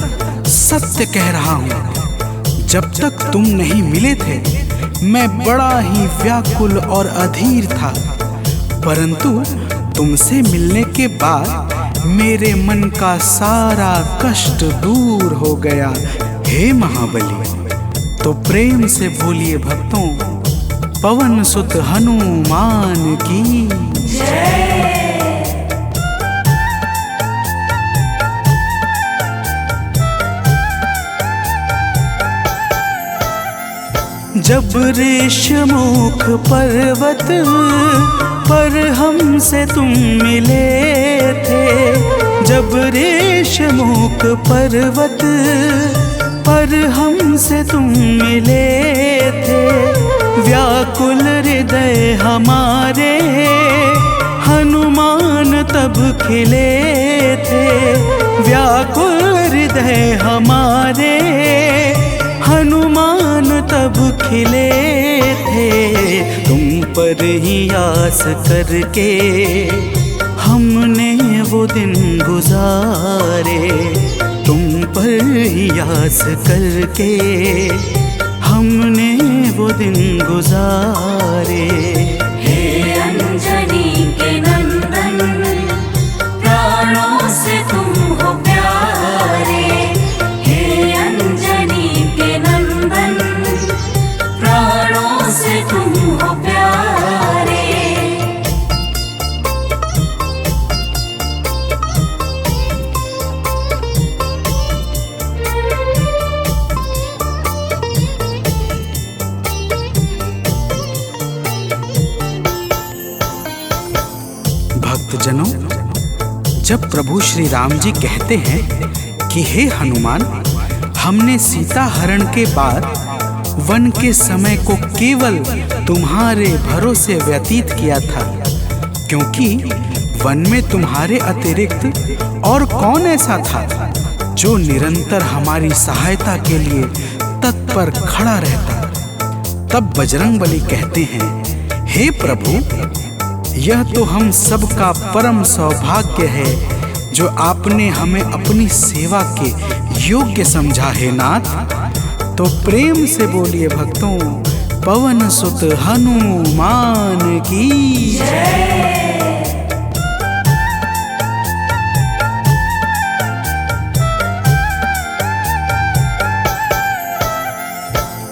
सत्य कह रहा हूँ। जब तक तुम नहीं मिले थे मैं बड़ा ही व्याकुल और अधीर था, परंतु तुमसे मिलने के बाद मेरे मन का सारा कष्ट दूर हो गया। हे महाबली, तो प्रेम से बोलिए भक्तों, पवन सुत हनुमान की जय। जब ऋषमुख पर्वत पर हमसे तुम मिले थे, जब ऋषमुख पर्वत पर हमसे तुम मिले थे। व्याकुल हृदय हमारे हनुमान तब खिले थे, व्याकुल हृदय हमारे हनुमान तब खिले थे। तुम पर ही आस करके हमने वो दिन गुजारे, तुम पर ही आस करके हमने वो दिन गुजारे। हे अंजनी के नंदन, प्राणों से तुम हो प्यारे। हे अंजनी के नंदन, प्राणों से तुम हो प्यारे। भक्तजनों, जब प्रभु श्री राम जी कहते हैं कि हे हनुमान, हमने सीता हरण के बाद वन के समय को केवल तुम्हारे भरोसे व्यतीत किया था, क्योंकि वन में तुम्हारे अतिरिक्त और कौन ऐसा था जो निरंतर हमारी सहायता के लिए तत्पर खड़ा रहता। तब बजरंगबली कहते हैं, हे प्रभु, यह तो हम सबका परम सौभाग्य है जो आपने हमें अपनी सेवा के योग्य समझा है नाथ। तो प्रेम से बोलिए भक्तों, पवन सुत हनुमान की जय।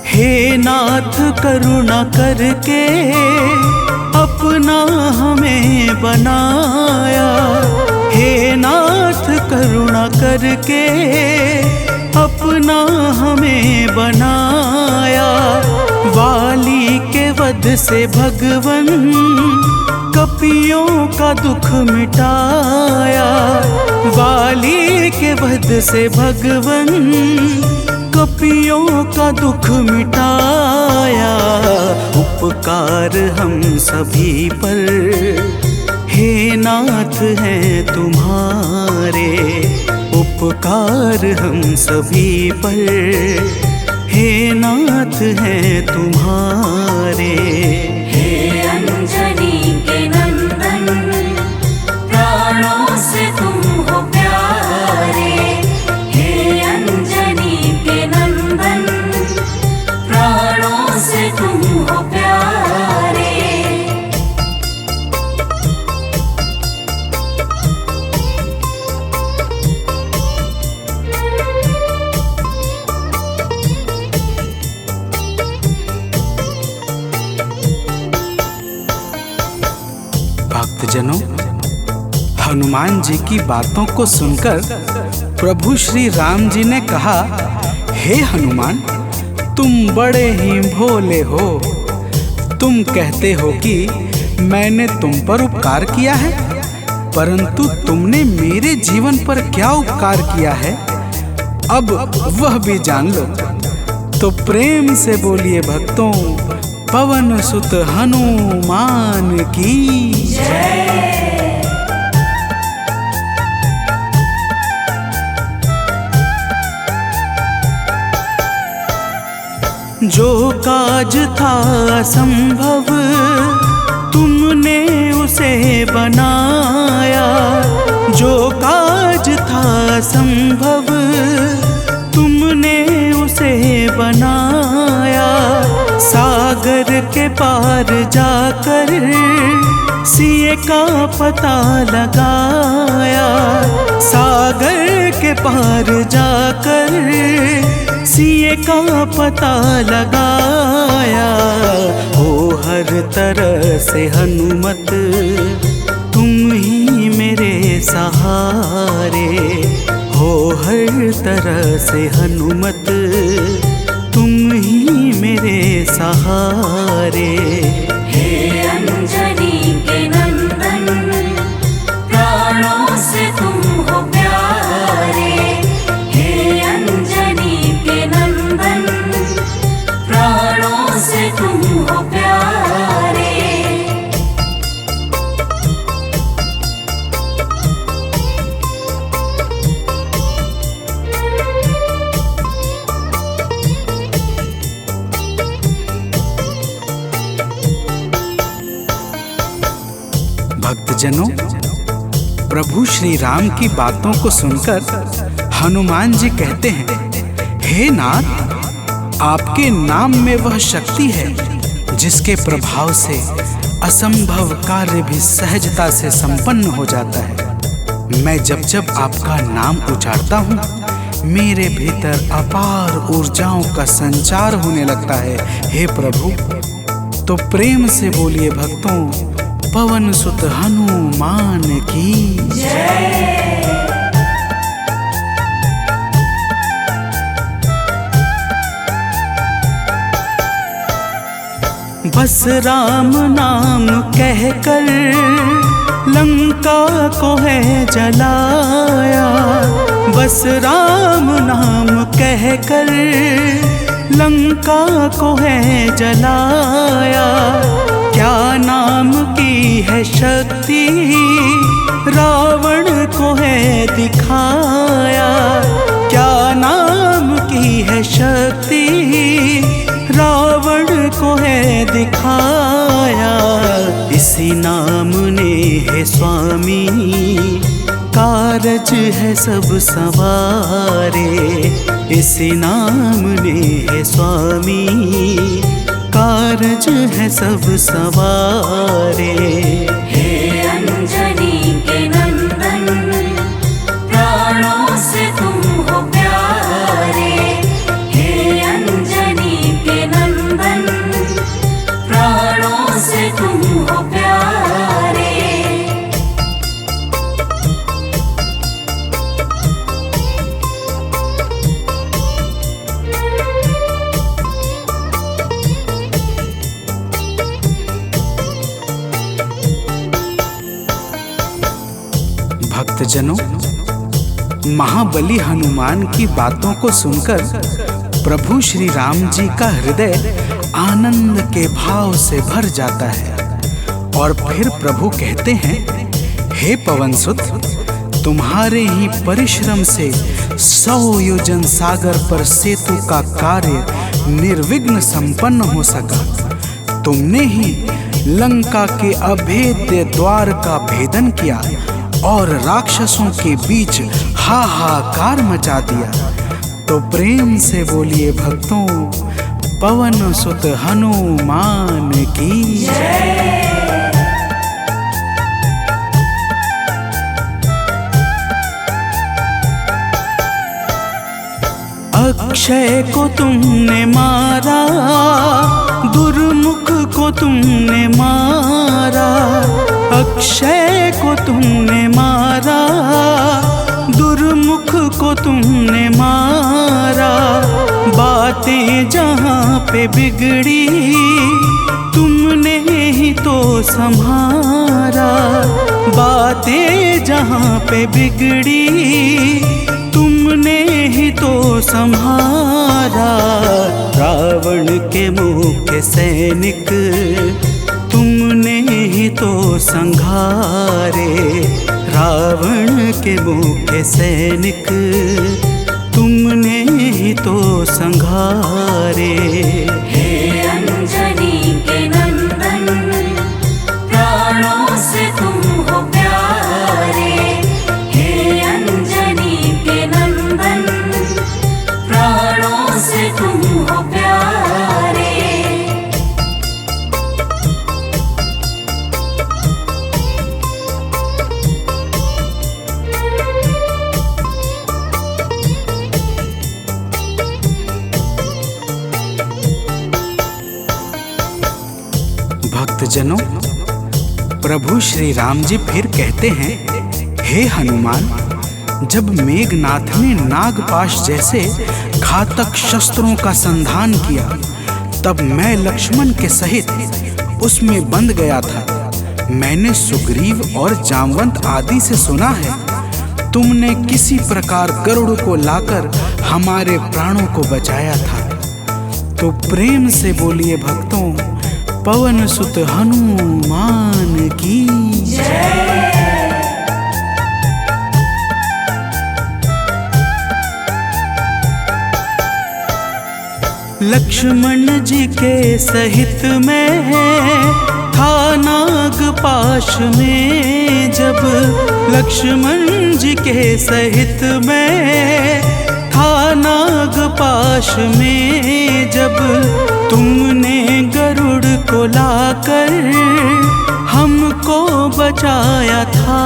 हे नाथ करुणा करके अपना हमें बनाया, हे नाथ करुणा करके अपना हमें बनाया। वाली के वध से भगवन कपियों का दुख मिटाया, वाली के वध से भगवन कपियों का दुख मिटाया। उपकार हम सभी पर हे नाथ हैं तुम्हारे, उपकार हम सभी पर हे नाथ हैं तुम्हारे। हे अंजनी के नंदन, प्राणों से तुम हो प्यारे। हे अंजनी के नंदन, प्राणों से तुम हो प्यारे। भक्तजनों, हनुमान जी की बातों को सुनकर प्रभु श्री राम जी ने कहा, हे हनुमान, तुम बड़े ही भोले हो। तुम कहते हो कि मैंने तुम पर उपकार किया है, परंतु तुमने मेरे जीवन पर क्या उपकार किया है, अब वह भी जान लो। तो प्रेम से बोलिए भक्तों, पवन सुत हनुमान की जय। जो काज था असंभव तुमने उसे बनाया, जो काज था असंभव तुमने उसे बनाया। सागर के पार जाकर सिए का पता लगाया, सागर के पार जाकर सिए का पता लगाया। हो हर तरह से हनुमत तुम ही मेरे सहारे, हो हर तरह से हनुमत तुम ही मेरे सहारे। हे अंजनी के नंदन, प्राणों से तुम हो प्यारे। हे अंजनी के नंदन, प्राणों से तुम हो प्यारे। भक्तजनों, प्रभु श्री राम की बातों को सुनकर हनुमान जी कहते हैं, हे नाथ, आपके नाम में वह शक्ति है जिसके प्रभाव से असंभव कार्य भी सहजता से संपन्न हो जाता है। मैं जब जब आपका नाम उचारता हूँ, मेरे भीतर अपार ऊर्जाओं का संचार होने लगता है। हे प्रभु, तो प्रेम से बोलिए भक्तों, पवन सुत हनुमान की जय। बस राम नाम कहकर लंका को है जलाया। बस राम नाम कहकर लंका को है जलाया। क्या नाम की है शक्ति रावण को है दिखाया। क्या नाम की है शक्ति रावण को है दिखाया। इसी नाम ने है स्वामी कारज है सब सवारे। इसी नाम ने है स्वामी कारज है सब सवारे। हे अंजनी के नंदन, प्राणों से तुम हो प्यारे। हे अंजनी के नंदन, प्राणों से तुम हो प्यारे। भक्तजनों, महाबली हनुमान की बातों को सुनकर प्रभु श्री राम जी का हृदय आनंद के भाव से भर जाता है। और फिर प्रभु कहते हैं, हे पवनसुत, तुम्हारे ही परिश्रम से 100 योजन सागर पर सेतु का कार्य निर्विघ्न संपन्न हो सका। तुमने ही लंका के अभेद्य द्वार का भेदन किया और राक्षसों के बीच हाहाकार मचा दिया। तो प्रेम से बोलिए भक्तों, पवन सुत हनुमान की जय। अक्षय को तुमने मारा, दुर्मुख को तुमने मारा। अक्षय को तुमने मारा, दुर्मुख को तुमने मारा। बातें जहाँ पे बिगड़ी तुमने ही तो संभारा। बातें जहाँ पे बिगड़ी तुमने ही तो संहारा। रावण के मुख्य सैनिक तुमने ही तो संघारे। रावण के मुख्य सैनिक तुमने ही तो संघारे। हे अंजनी के नंदन, प्राणों से तुम हो प्यारे। हे अंजनी के नंदन, प्राणों से तुम हो प्यारे। भक्तजनों, प्रभु श्री राम जी फिर कहते हैं, हे हनुमान, जब मेघनाथ ने नागपाश जैसे घातक शस्त्रों का संधान किया, तब मैं लक्ष्मण के सहित उसमें बंध गया था। मैंने सुग्रीव और जामवंत आदि से सुना है, तुमने किसी प्रकार गरुड़ को लाकर हमारे प्राणों को बचाया था। तो प्रेम से बोलिए भक्तों, पवन सुत हनुमान की जय। लक्ष्मण जी के सहित में था नागपाश में जब। लक्ष्मण जी के सहित में था नागपाश में जब। तुमने गरुड़ को लाकर हमको बचाया था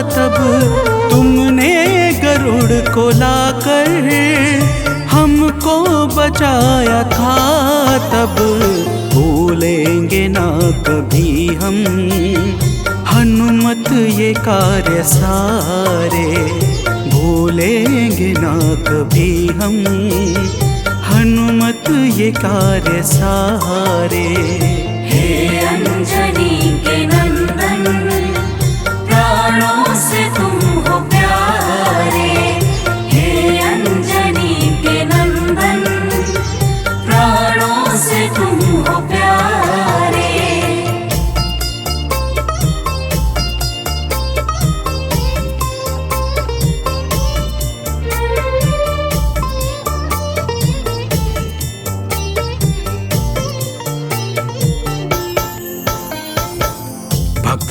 तब। तुमने गरुड़ को लाकर हमको बचाया था तब। भूलेंगे ना कभी हम हनुमत ये कार्य सारे। भूलेंगे ना कभी हम हनुमत ये कार्य सारे।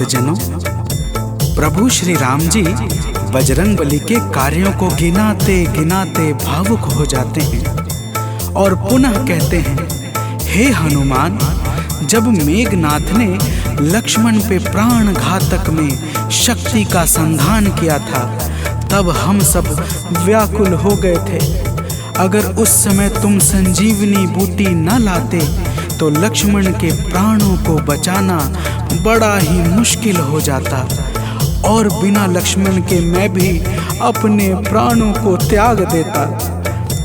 भक्तजनों, प्रभु श्री राम जी बजरंगबली के कार्यों को गिनाते गिनाते भावुक हो जाते हैं और पुनः कहते हैं, हे हनुमान, जब मेघनाथ ने लक्ष्मण पे प्राण घातक में शक्ति का संधान किया था, तब हम सब व्याकुल हो गए थे। अगर उस समय तुम संजीवनी बूटी न लाते तो लक्ष्मण के प्राणों को बचाना बड़ा ही मुश्किल हो जाता और बिना लक्ष्मण के मैं भी अपने प्राणों को त्याग देता।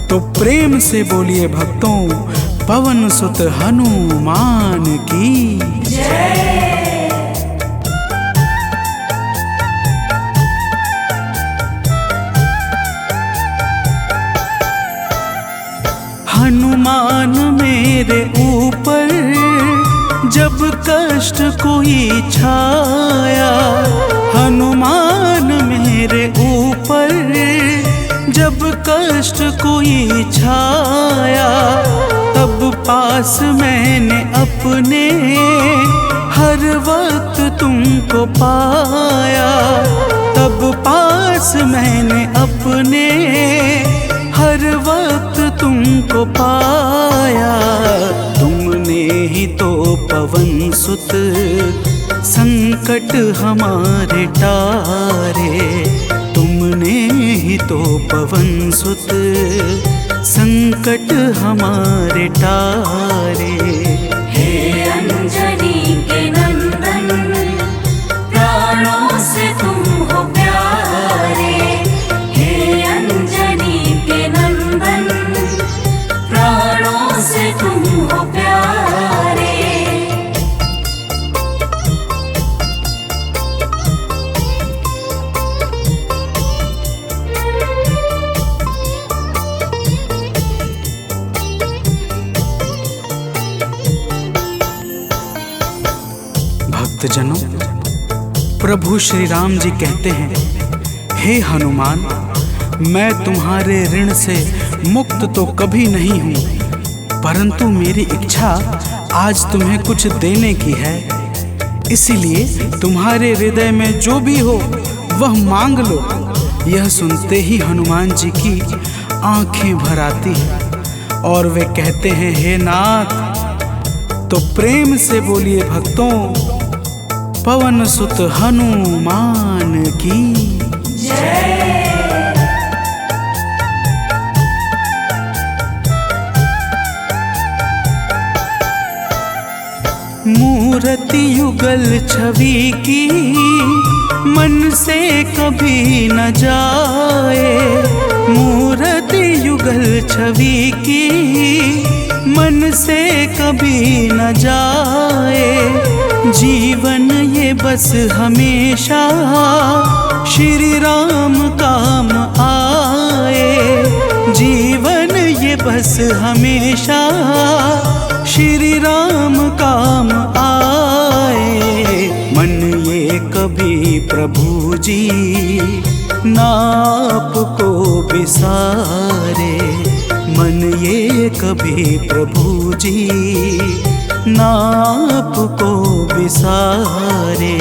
तो प्रेम से बोलिए भक्तों, पवन सुत हनुमान की जय। हनुमान मेरे ऊपर जब कष्ट कोई छाया, हनुमान मेरे ऊपर जब कष्ट कोई छाया, तब पास मैंने अपने हर वक्त तुमको पाया, तब पास मैंने अपने हर वक्त तुमको पाया। तुमने ही तो पवन सुत संकट हमारे टारे, तुमने ही तो पवन सुत संकट हमारे टारे। हे अंजनी के नंदन, प्राणों से तुम हो प्यारे। हे अंजनी के नंदन, प्राणों से तुम हो प्यारे। भक्तजनों, प्रभु श्री राम जी कहते हैं, हे हनुमान, मैं तुम्हारे ऋण से मुक्त तो कभी नहीं हूँ, परंतु मेरी इच्छा आज तुम्हें कुछ देने की है। इसीलिए तुम्हारे हृदय में जो भी हो वह मांग लो। यह सुनते ही हनुमान जी की आंखें भर आती हैं और वे कहते हैं, हे नाथ। तो प्रेम से बोलिए भक्तों, पवन सुत हनुमान की जय। मूर्ति युगल छवि की मन से कभी न जाए, मूर्ति युगल छवि की मन से कभी न जाए। जीवन ये बस हमेशा श्री राम काम आए, जीवन ये बस हमेशा श्री राम काम आए। मन ये कभी प्रभु जी नाप को बिसारे, मन ये कभी प्रभु जी नाप को बिसारे।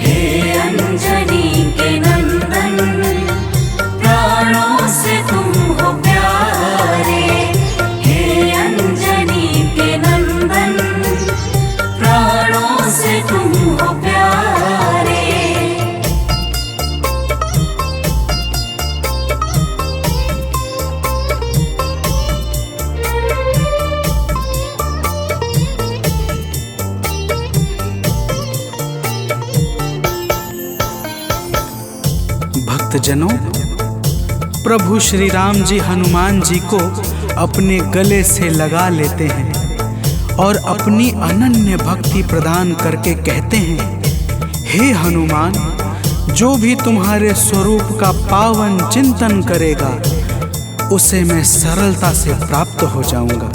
हे अंजनी के नंदन, प्राणों से तुम हो प्यारे। हे अंजनी के नंदन, प्राणों से तुम हो प्यारे। भक्तजनों, प्रभु श्री राम जी हनुमान जी को अपने गले से लगा लेते हैं और अपनी अनन्य भक्ति प्रदान करके कहते हैं, हे हनुमान, जो भी तुम्हारे स्वरूप का पावन चिंतन करेगा उसे मैं सरलता से प्राप्त हो जाऊंगा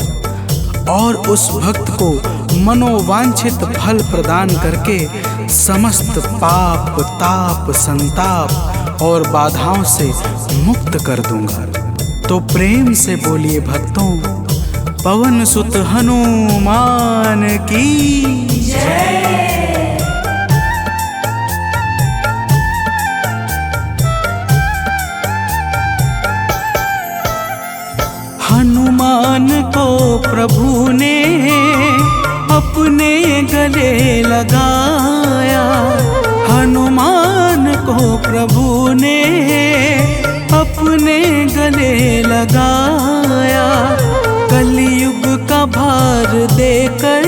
और उस भक्त को मनोवांछित फल प्रदान करके समस्त पाप, ताप, संताप और बाधाओं से मुक्त कर दूंगा। तो प्रेम से बोलिए भक्तों, पवन सुत हनुमान की जय। गले लगाया, हनुमान को प्रभु ने अपने गले लगाया। कलयुग का भार देकर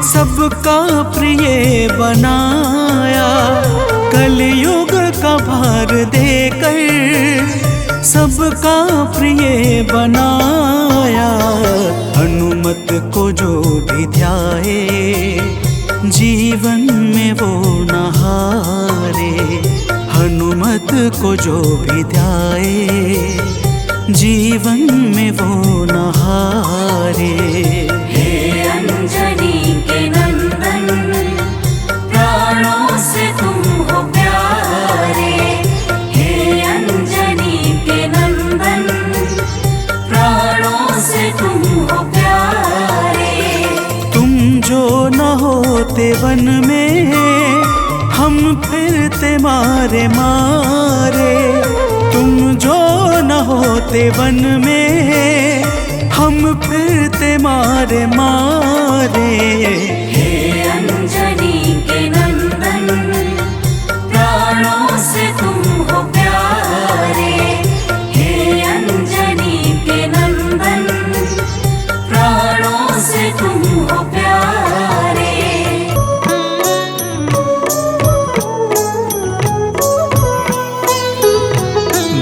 सबका प्रिय बनाया, कलयुग का भार देकर सबका प्रिय बनाया। हनुमत को जो भी ध्याए जीवन में वो न हारे, हनुमत को जो भी ध्याए जीवन में वो न हारे। हे अंजनी के नंदन, प्राणों से तुम हो प्यारे। हे अंजनी के नंदन, प्राणों से तुम हो प्यारे। तुम जो न होते वन में हम फिरते मारे मारे, तुम जो न होते वन में हम फिरते मारे मारे। हे अंजनी के नंदन, प्राणों से तुम हो प्यारे। हे अंजनी के नंदन, प्राणों से तुम हो प्यारे।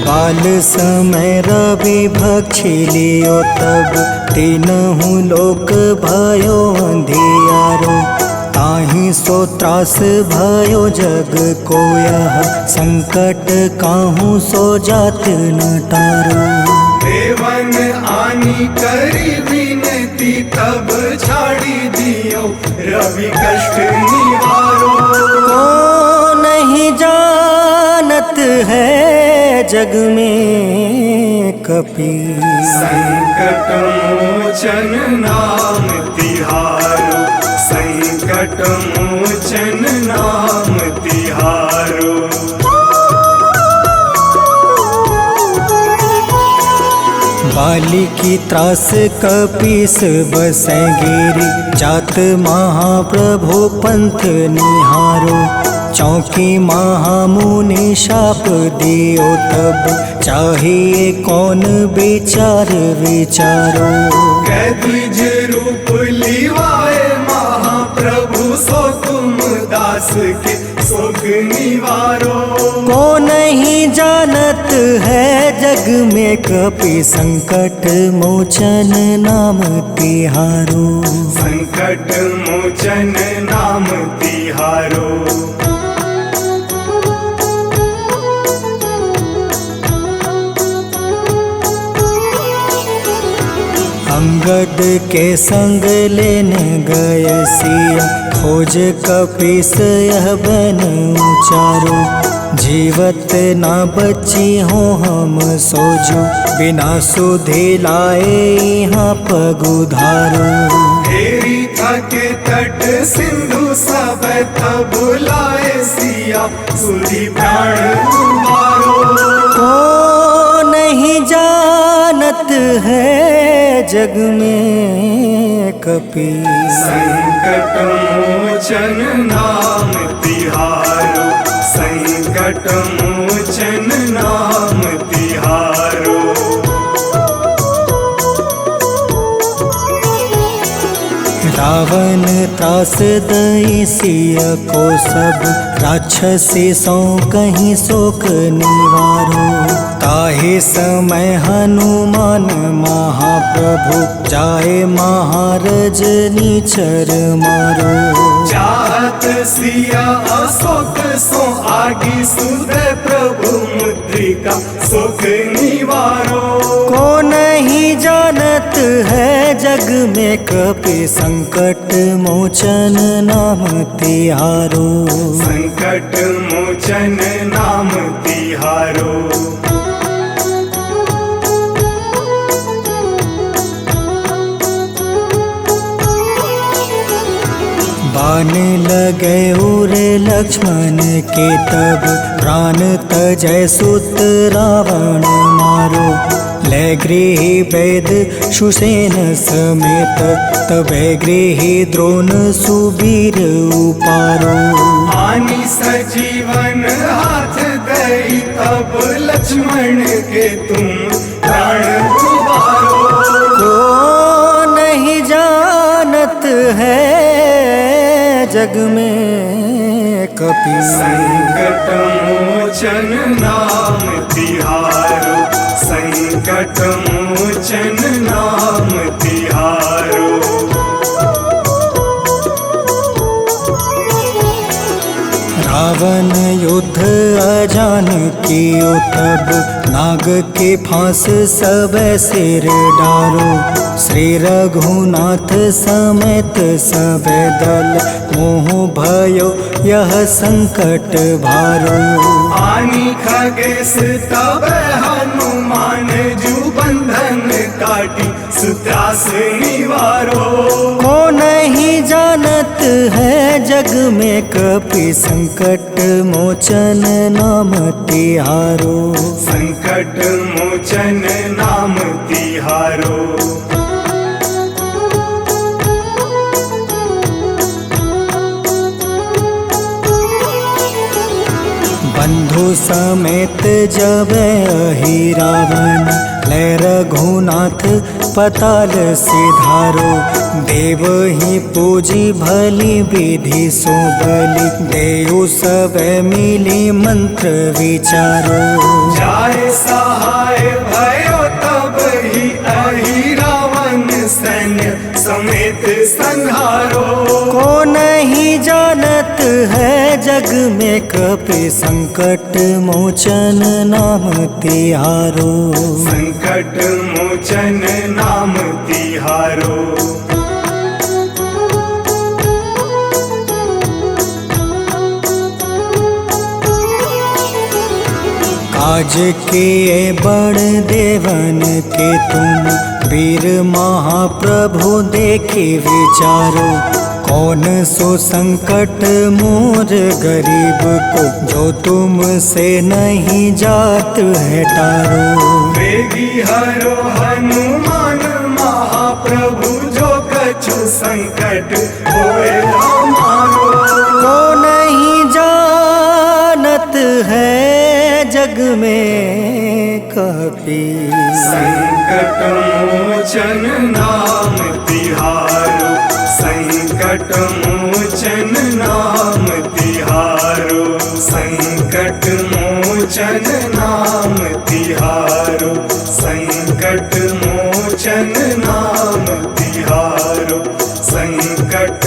बाल समय रवि भक्षी लियो तब, तीनहु लोक भयो अंधियारो। ताहि सो त्रास भयो जग को यह, संकट काहू सो जात न टारो। देवन आनी करी विनती तब छाड़ी दियो, रवि कष्ट निवारो। को नहीं जानत है जग में कपि, संकट मोचन नाम तिहारो, संकट मोचन नाम तिहारो। बाली की त्रास कपीस बसै गिरी, जात महाप्रभु पंथ निहारो। चौकी महामुनि शाप दियो तब, चाहिए कौन विचार विचारो। कैद्विज रूप लिवाए महाप्रभु, सो तुम दास के सुख निवारो। को नहीं जानत है जग में कपि, संकट मोचन नाम तिहारो। संकट मोचन नाम तिहारो। अंगद के संग लेने गए सिया, खोज कपीस यह बन उचारो। जीवत ना बची हो हम सोजो, बिना सुधि लाए यहाँ पगुधारो। हेरी थके तट सिंधु सब तब लाए सिया, सुधि प्राण तुम्हारो। को नहीं जानत है जग में कपि, संकट मोचन नाम तिहारो, संकट मोचन नाम तिहारो। रावण त्रास दई सिया को सब, राक्षसी सो कहीं शोक निवारो। ताहि समय हनुमान महाप्रभु, जाए महारज नीचर मारो। चाहत सिया अशोक सो आगी, सुधे प्रभु मुद्रिका सुख निवारो। को नहीं जानत है जग में कपि, संकट मोचन नाम तिहारो। संकट मोचन नाम तिहारो। बाण लगे उर लक्ष्मण के तब प्राण तजय सुत रावण मारो ले गृह वैद सुसेन समेत तबे गृह द्रोण सुबीर उपारो आनी सजीवन हाथ दई तब लक्ष्मण के तुम प्राण उबारो को नहीं जानत है जग में कपि संकट मोचन नाम तिहारो संकट मोचन नाम तिहारो रावण युद्ध अजान कियो तब नाग के फांस सब सिर डारो श्री रघुनाथ समेत सब दल मोह भयो यह संकट भारो आनी खगेश तब हनुमान जू बंधन काटी सुत्रास निवारो को नहीं जानत है जग में कपि संकट मोचन नाम तिहारो संकट मोचन नाम तिहारो बंधु समेत जब अहि रावण ले रघुनाथ पताल सिधारो देव ही पूजी भली विधि सो बलि देव सब मिली मंत्र विचारो जाय सहाय भयो तब ही अहि रावण सैन्य समेत संहारो को नहीं जानत है जग में कपि संकट मोचन नाम तिहारो संकट मोचन नाम तिहारो काज किए बड़ देवन के तुम वीर महाप्रभु देखी विचारो कौन सो संकट मोर गरीब को जो तुमसे नहीं जात है टारो वेगी हरो हनुमान महाप्रभु जो कछु संकट होए हमारो को नहीं जानत है जग में कपि संकट मोचन नाम तिहारो संकट मोचन नाम तिहारो संकट मोचन नाम तिहारो संकट मोचन नाम तिहारो संकट